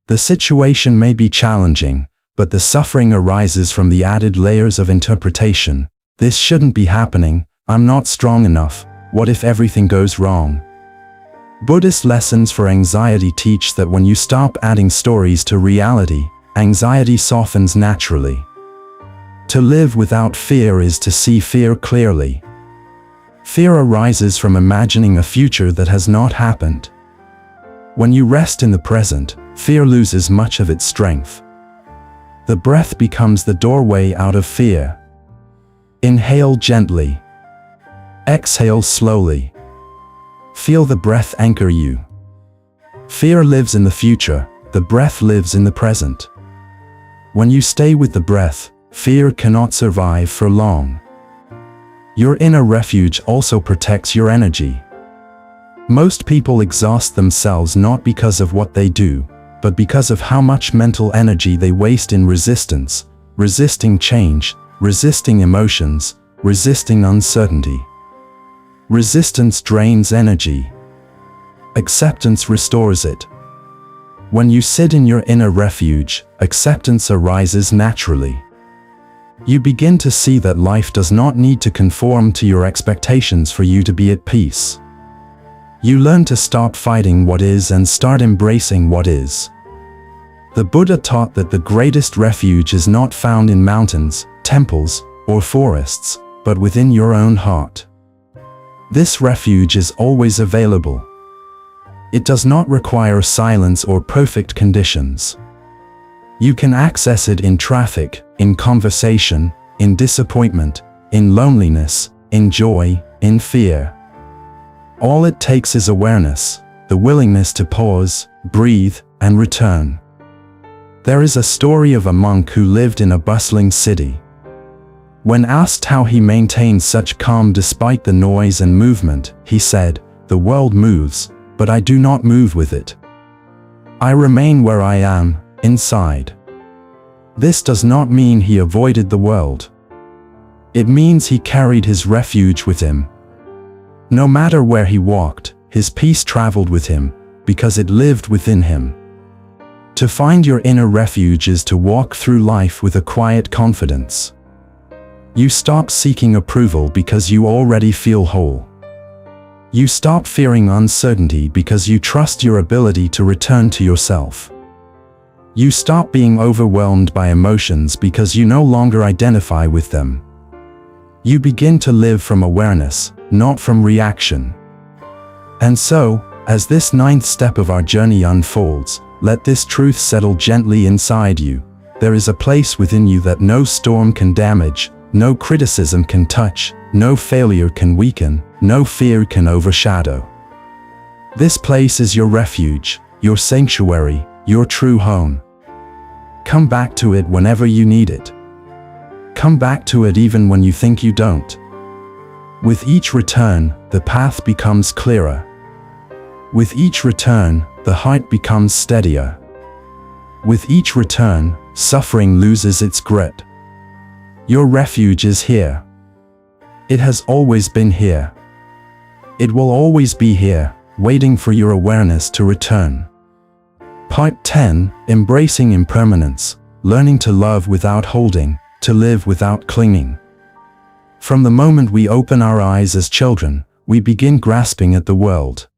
S1: The situation may be challenging, but the suffering arises from the added layers of interpretation. This shouldn't be happening, I'm not strong enough, what if everything goes wrong? Buddhist lessons for anxiety teach that when you stop adding stories to reality, anxiety softens naturally. To live without fear is to see fear clearly. Fear arises from imagining a future that has not happened. When you rest in the present, fear loses much of its strength. The breath becomes the doorway out of fear. Inhale gently. Exhale slowly. Feel the breath anchor you. Fear lives in the future, the breath lives in the present. When you stay with the breath, fear cannot survive for long. Your inner refuge also protects your energy. Most people exhaust themselves not because of what they do, but because of how much mental energy they waste in resistance, resisting change, resisting emotions, resisting uncertainty. Resistance drains energy. Acceptance restores it. When you sit in your inner refuge, acceptance arises naturally. You begin to see that life does not need to conform to your expectations for you to be at peace. You learn to stop fighting what is and start embracing what is. The Buddha taught that the greatest refuge is not found in mountains, temples, or forests, but within your own heart. This refuge is always available. It does not require silence or perfect conditions. You can access it in traffic, in conversation, in disappointment, in loneliness, in joy, in fear. All it takes is awareness, the willingness to pause, breathe, and return. There is a story of a monk who lived in a bustling city. When asked how he maintained such calm despite the noise and movement, he said, "The world moves, but I do not move with it. I remain where I am, inside." This does not mean he avoided the world. It means he carried his refuge with him. No matter where he walked, his peace traveled with him, because it lived within him. To find your inner refuge is to walk through life with a quiet confidence. You stop seeking approval because you already feel whole. You stop fearing uncertainty because you trust your ability to return to yourself. You stop being overwhelmed by emotions because you no longer identify with them. You begin to live from awareness, not from reaction. And so, as this ninth step of our journey unfolds, let this truth settle gently inside you. There is a place within you that no storm can damage, no criticism can touch, no failure can weaken, no fear can overshadow. This place is your refuge, your sanctuary, your true home. Come back to it whenever you need it. Come back to it even when you think you don't. With each return, the path becomes clearer. With each return, the heart becomes steadier. With each return, suffering loses its grip. Your refuge is here. It has always been here. It will always be here, waiting for your awareness to return. Part 10. Embracing impermanence, learning to love without holding, to live without clinging. From the moment we open our eyes as children, we begin grasping at the world.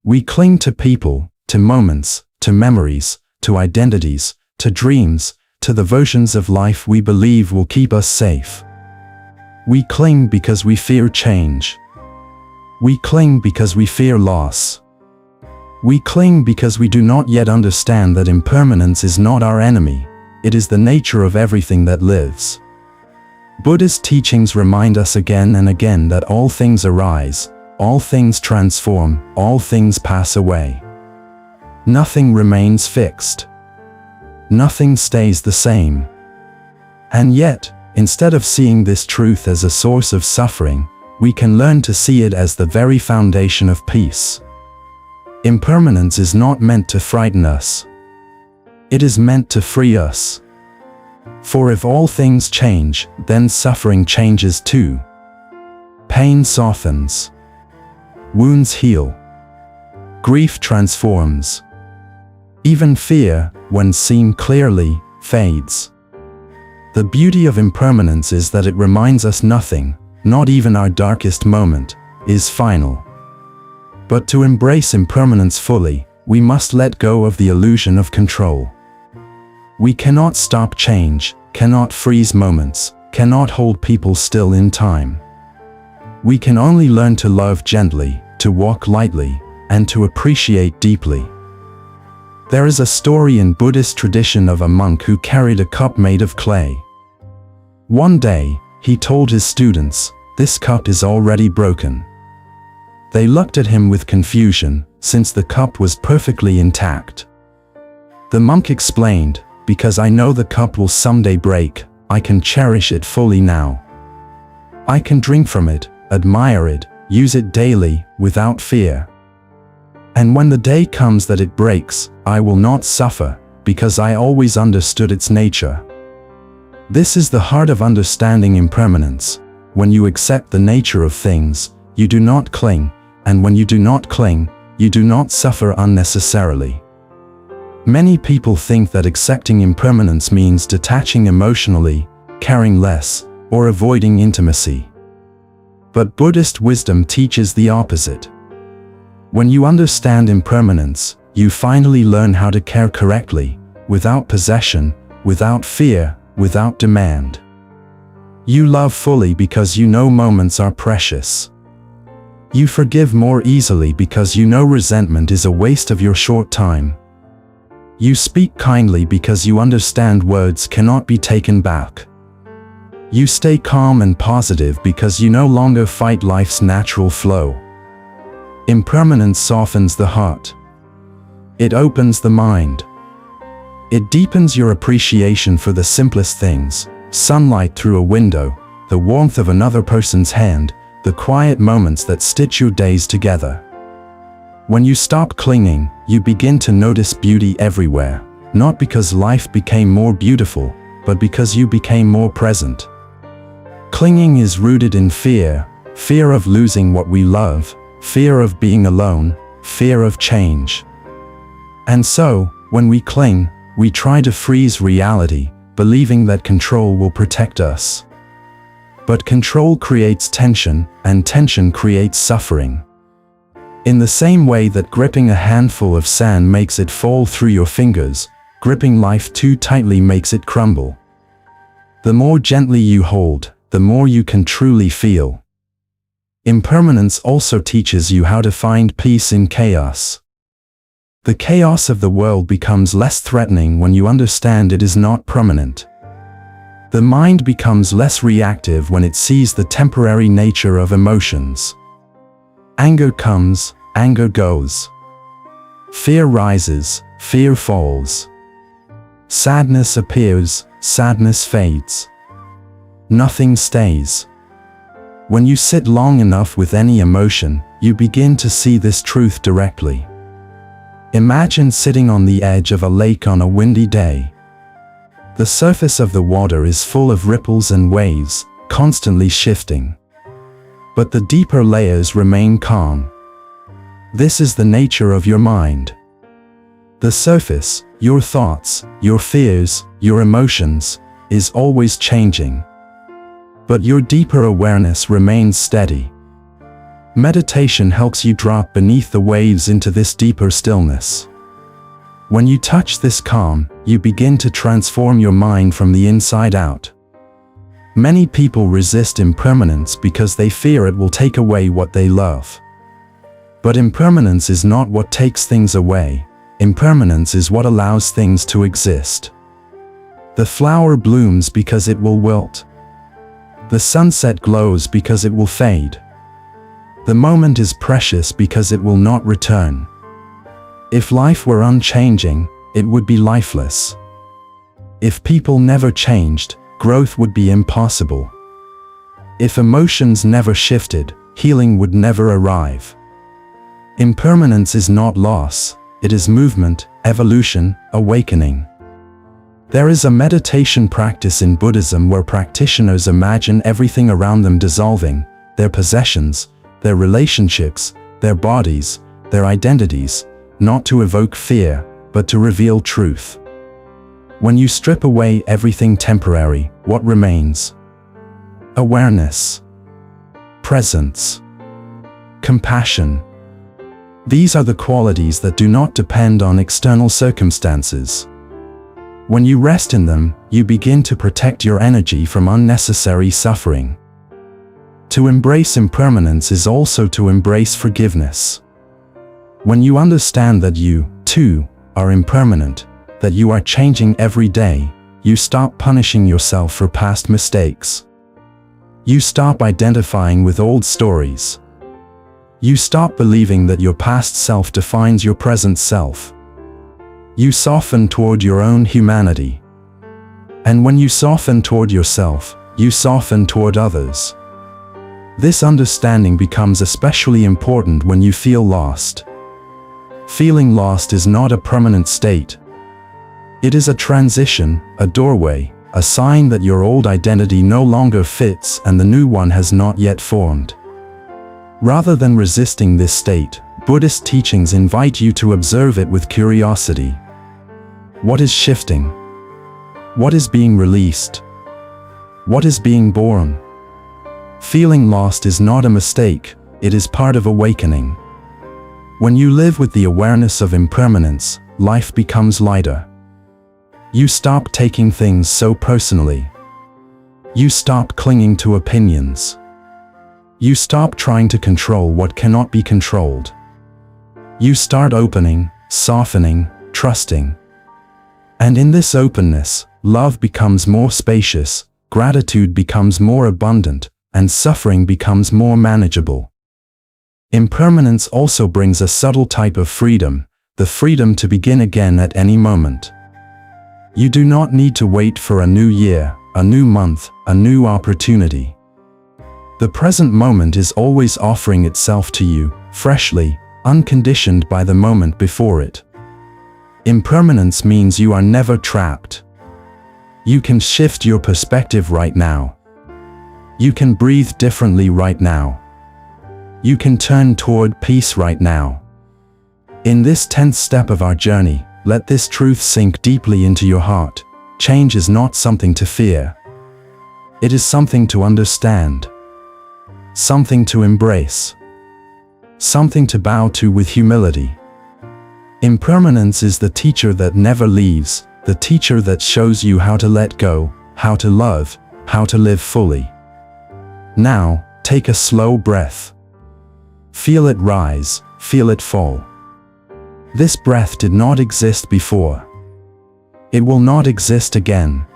S1: We cling to people, to moments, to memories, to identities, to dreams, to the versions of life we believe will keep us safe. We cling because we fear change. We cling because we fear loss. We cling because we do not yet understand that impermanence is not our enemy, it is the nature of everything that lives. Buddhist teachings remind us again and again that all things arise, all things transform, all things pass away. Nothing remains fixed. Nothing stays the same. And yet, instead of seeing this truth as a source of suffering, we can learn to see it as the very foundation of peace. Impermanence is not meant to frighten us. It is meant to free us. For if all things change, then suffering changes too. Pain softens. Wounds heal. Grief transforms. Even fear, when seen clearly, fades. The beauty of impermanence is that it reminds us nothing, not even our darkest moment, is final. But to embrace impermanence fully, we must let go of the illusion of control. We cannot stop change, cannot freeze moments, cannot hold people still in time. We can only learn to love gently, to walk lightly, and to appreciate deeply. There is a story in Buddhist tradition of a monk who carried a cup made of clay. One day, he told his students, "This cup is already broken." They looked at him with confusion, since the cup was perfectly intact. The monk explained, "Because I know the cup will someday break, I can cherish it fully now. I can drink from it, admire it, use it daily, without fear. And when the day comes that it breaks, I will not suffer, because I always understood its nature." This is the heart of understanding impermanence. When you accept the nature of things, you do not cling, and when you do not cling, you do not suffer unnecessarily. Many people think that accepting impermanence means detaching emotionally, caring less, or avoiding intimacy. But Buddhist wisdom teaches the opposite. When you understand impermanence, you finally learn how to care correctly, without possession, without fear, without demand. You love fully because you know moments are precious. You forgive more easily because you know resentment is a waste of your short time. You speak kindly because you understand words cannot be taken back. You stay calm and positive because you no longer fight life's natural flow. Impermanence softens the heart. It opens the mind. It deepens your appreciation for the simplest things: sunlight through a window, the warmth of another person's hand, the quiet moments that stitch your days together. When you stop clinging, you begin to notice beauty everywhere, not because life became more beautiful, but because you became more present. Clinging is rooted in fear, fear of losing what we love, fear of being alone, fear of change. And so, when we cling, we try to freeze reality, believing that control will protect us. But control creates tension, and tension creates suffering. In the same way that gripping a handful of sand makes it fall through your fingers, gripping life too tightly makes it crumble. The more gently you hold, the more you can truly feel. Impermanence also teaches you how to find peace in chaos. The chaos of the world becomes less threatening when you understand it is not permanent. The mind becomes less reactive when it sees the temporary nature of emotions. Anger comes, anger goes. Fear rises, fear falls. Sadness appears, sadness fades. Nothing stays. When you sit long enough with any emotion, you begin to see this truth directly. Imagine sitting on the edge of a lake on a windy day. The surface of the water is full of ripples and waves, constantly shifting. But the deeper layers remain calm. This is the nature of your mind. The surface, your thoughts, your fears, your emotions, is always changing. But your deeper awareness remains steady. Meditation helps you drop beneath the waves into this deeper stillness. When you touch this calm, you begin to transform your mind from the inside out. Many people resist impermanence because they fear it will take away what they love. But impermanence is not what takes things away. Impermanence is what allows things to exist. The flower blooms because it will wilt. The sunset glows because it will fade. The moment is precious because it will not return. If life were unchanging, it would be lifeless. If people never changed, growth would be impossible. If emotions never shifted, healing would never arrive. Impermanence is not loss, it is movement, evolution, awakening. There is a meditation practice in Buddhism where practitioners imagine everything around them dissolving, their possessions, their relationships, their bodies, their identities, not to evoke fear, but to reveal truth. When you strip away everything temporary, what remains? Awareness, presence, compassion. These are the qualities that do not depend on external circumstances. When you rest in them, you begin to protect your energy from unnecessary suffering. To embrace impermanence is also to embrace forgiveness. When you understand that you, too, are impermanent, that you are changing every day, you stop punishing yourself for past mistakes. You stop identifying with old stories. You stop believing that your past self defines your present self. You soften toward your own humanity. And when you soften toward yourself, you soften toward others. This understanding becomes especially important when you feel lost. Feeling lost is not a permanent state. It is a transition, a doorway, a sign that your old identity no longer fits and the new one has not yet formed. Rather than resisting this state, Buddhist teachings invite you to observe it with curiosity. What is shifting? What is being released? What is being born? Feeling lost is not a mistake, it is part of awakening. When you live with the awareness of impermanence, life becomes lighter. You stop taking things so personally. You stop clinging to opinions. You stop trying to control what cannot be controlled. You start opening, softening, trusting. And in this openness, love becomes more spacious, gratitude becomes more abundant, and suffering becomes more manageable. Impermanence also brings a subtle type of freedom, the freedom to begin again at any moment. You do not need to wait for a new year, a new month, a new opportunity. The present moment is always offering itself to you, freshly, unconditioned by the moment before it. Impermanence means you are never trapped. You can shift your perspective right now. You can breathe differently right now. You can turn toward peace right now. In this 10th step of our journey, let this truth sink deeply into your heart. Change is not something to fear. It is something to understand. Something to embrace. Something to bow to with humility. Impermanence is the teacher that never leaves, the teacher that shows you how to let go, how to love, how to live fully. Now, take a slow breath. Feel it rise, feel it fall. This breath did not exist before. It will not exist again.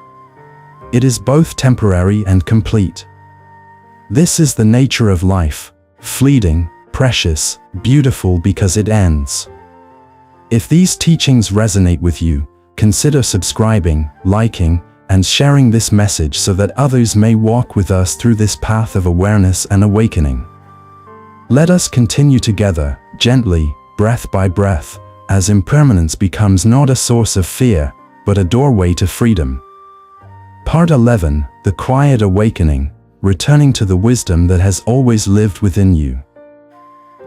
S1: It is both temporary and complete. This is the nature of life, fleeting, precious, beautiful because it ends. If these teachings resonate with you, consider subscribing, liking, and sharing this message so that others may walk with us through this path of awareness and awakening. Let us continue together, gently, breath by breath, as impermanence becomes not a source of fear, but a doorway to freedom. Part 11, The Quiet Awakening, returning to the wisdom that has always lived within you.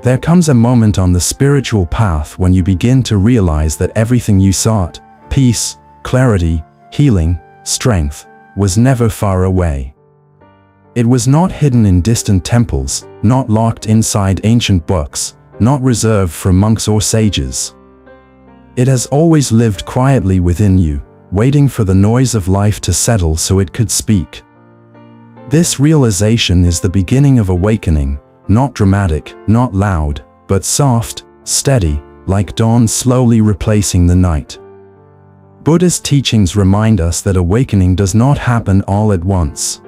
S1: There comes a moment on the spiritual path when you begin to realize that everything you sought, peace, clarity, healing, strength, was never far away. It was not hidden in distant temples, not locked inside ancient books, not reserved for monks or sages. It has always lived quietly within you, waiting for the noise of life to settle so it could speak. This realization is the beginning of awakening, not dramatic, not loud, but soft, steady, like dawn slowly replacing the night. Buddhist teachings remind us that awakening does not happen all at once.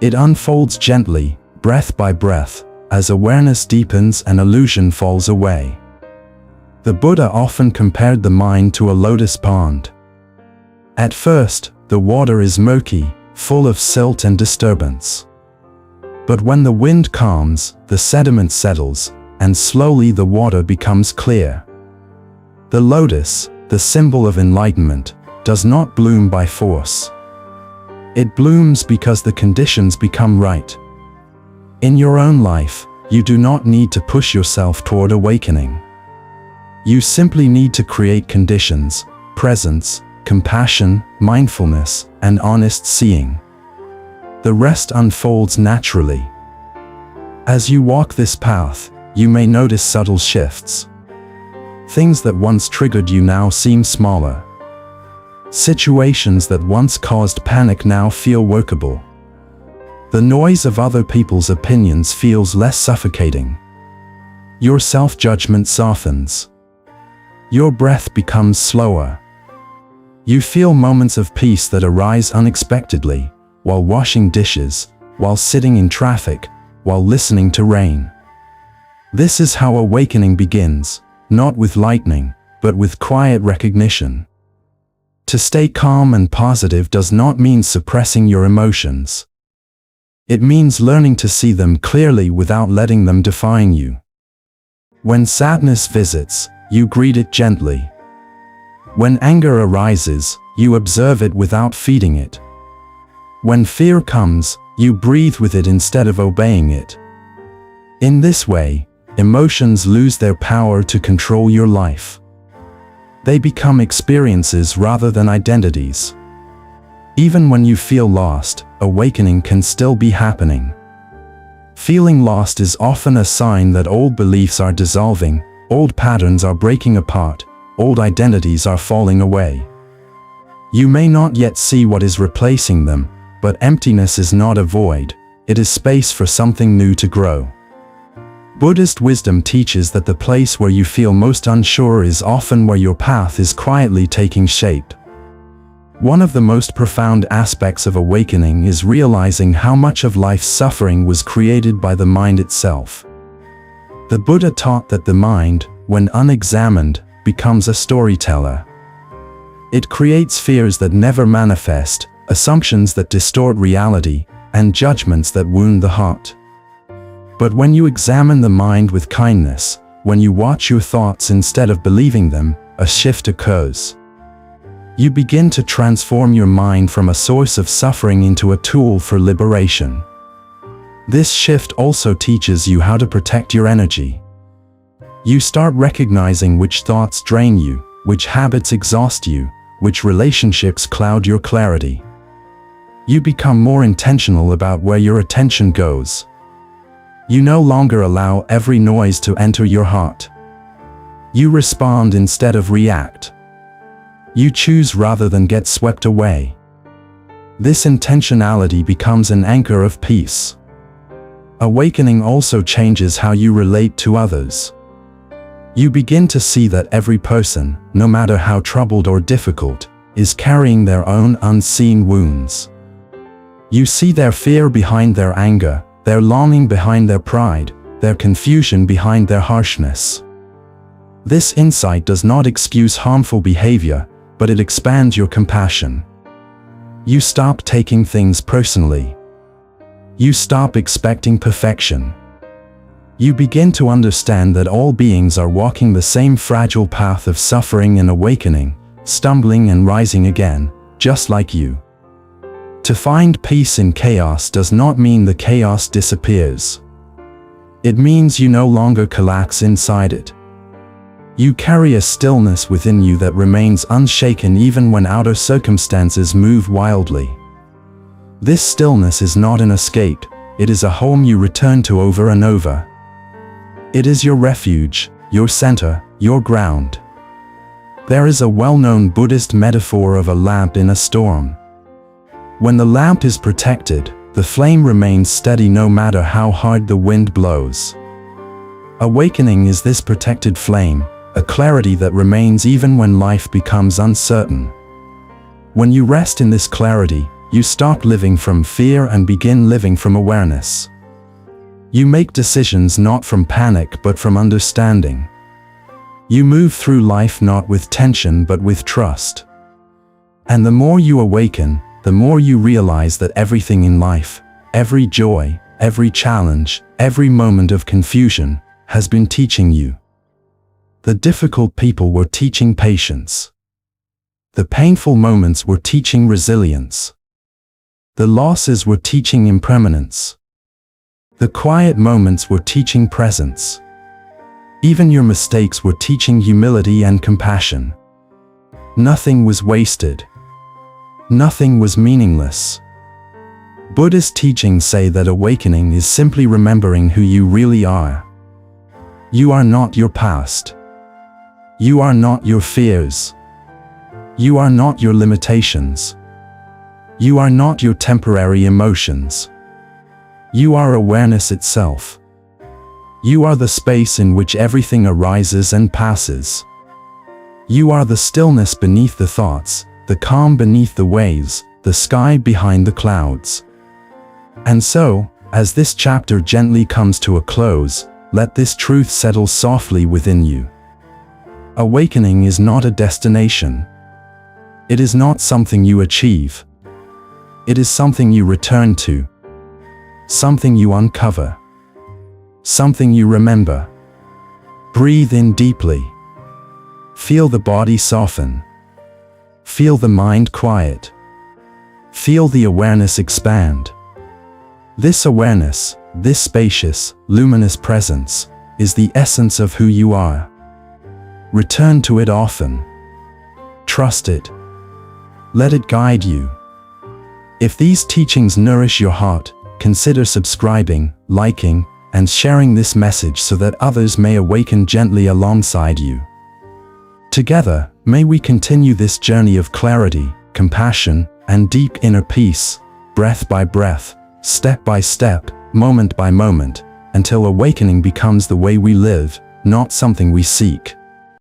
S1: It unfolds gently, breath by breath, as awareness deepens and illusion falls away. The Buddha often compared the mind to a lotus pond. At first, the water is murky, full of silt and disturbance. But when the wind calms, the sediment settles, and slowly the water becomes clear. The lotus, the symbol of enlightenment, does not bloom by force. It blooms because the conditions become right. In your own life, you do not need to push yourself toward awakening. You simply need to create conditions, presence, compassion, mindfulness, and honest seeing. The rest unfolds naturally. As you walk this path, you may notice subtle shifts. Things that once triggered you now seem smaller. Situations that once caused panic now feel workable. The noise of other people's opinions feels less suffocating. Your self-judgment softens. Your breath becomes slower. You feel moments of peace that arise unexpectedly, while washing dishes, while sitting in traffic, while listening to rain. This is how awakening begins, not with lightning, but with quiet recognition. To stay calm and positive does not mean suppressing your emotions. It means learning to see them clearly without letting them define you. When sadness visits, you greet it gently. When anger arises, you observe it without feeding it. When fear comes, you breathe with it instead of obeying it. In this way, emotions lose their power to control your life. They become experiences rather than identities. Even when you feel lost, awakening can still be happening. Feeling lost is often a sign that old beliefs are dissolving, old patterns are breaking apart, old identities are falling away. You may not yet see what is replacing them, but emptiness is not a void, it is space for something new to grow. Buddhist wisdom teaches that the place where you feel most unsure is often where your path is quietly taking shape. One of the most profound aspects of awakening is realizing how much of life's suffering was created by the mind itself. The Buddha taught that the mind, when unexamined, becomes a storyteller. It creates fears that never manifest, assumptions that distort reality, and judgments that wound the heart. But when you examine the mind with kindness, when you watch your thoughts instead of believing them, a shift occurs. You begin to transform your mind from a source of suffering into a tool for liberation. This shift also teaches you how to protect your energy. You start recognizing which thoughts drain you, which habits exhaust you, which relationships cloud your clarity. You become more intentional about where your attention goes. You no longer allow every noise to enter your heart. You respond instead of react. You choose rather than get swept away. This intentionality becomes an anchor of peace. Awakening also changes how you relate to others. You begin to see that every person, no matter how troubled or difficult, is carrying their own unseen wounds. You see their fear behind their anger, their longing behind their pride, their confusion behind their harshness. This insight does not excuse harmful behavior, but it expands your compassion. You stop taking things personally. You stop expecting perfection. You begin to understand that all beings are walking the same fragile path of suffering and awakening, stumbling and rising again, just like you. To find peace in chaos does not mean the chaos disappears. It means you no longer collapse inside it. You carry a stillness within you that remains unshaken even when outer circumstances move wildly. This stillness is not an escape, it is a home you return to over and over. It is your refuge, your center, your ground. There is a well-known Buddhist metaphor of a lamp in a storm. When the lamp is protected, the flame remains steady no matter how hard the wind blows. Awakening is this protected flame, a clarity that remains even when life becomes uncertain. When you rest in this clarity, you stop living from fear and begin living from awareness. You make decisions not from panic but from understanding. You move through life not with tension but with trust. And the more you awaken, the more you realize that everything in life, every joy, every challenge, every moment of confusion, has been teaching you. The difficult people were teaching patience. The painful moments were teaching resilience. The losses were teaching impermanence. The quiet moments were teaching presence. Even your mistakes were teaching humility and compassion. Nothing was wasted. Nothing was meaningless. Buddhist teachings say that awakening is simply remembering who you really are. You are not your past. You are not your fears. You are not your limitations. You are not your temporary emotions. You are awareness itself. You are the space in which everything arises and passes. You are the stillness beneath the thoughts, the calm beneath the waves, the sky behind the clouds. And so, as this chapter gently comes to a close, let this truth settle softly within you. Awakening is not a destination. It is not something you achieve. It is something you return to. Something you uncover. Something you remember. Breathe in deeply. Feel the body soften. Feel the mind quiet. Feel the awareness expand. This awareness, this spacious, luminous presence, is the essence of who you are. Return to it often. Trust it. Let it guide you. If these teachings nourish your heart, consider subscribing, liking, and sharing this message so that others may awaken gently alongside you. Together, may we continue this journey of clarity, compassion, and deep inner peace, breath by breath, step by step, moment by moment, until awakening becomes the way we live, not something we seek.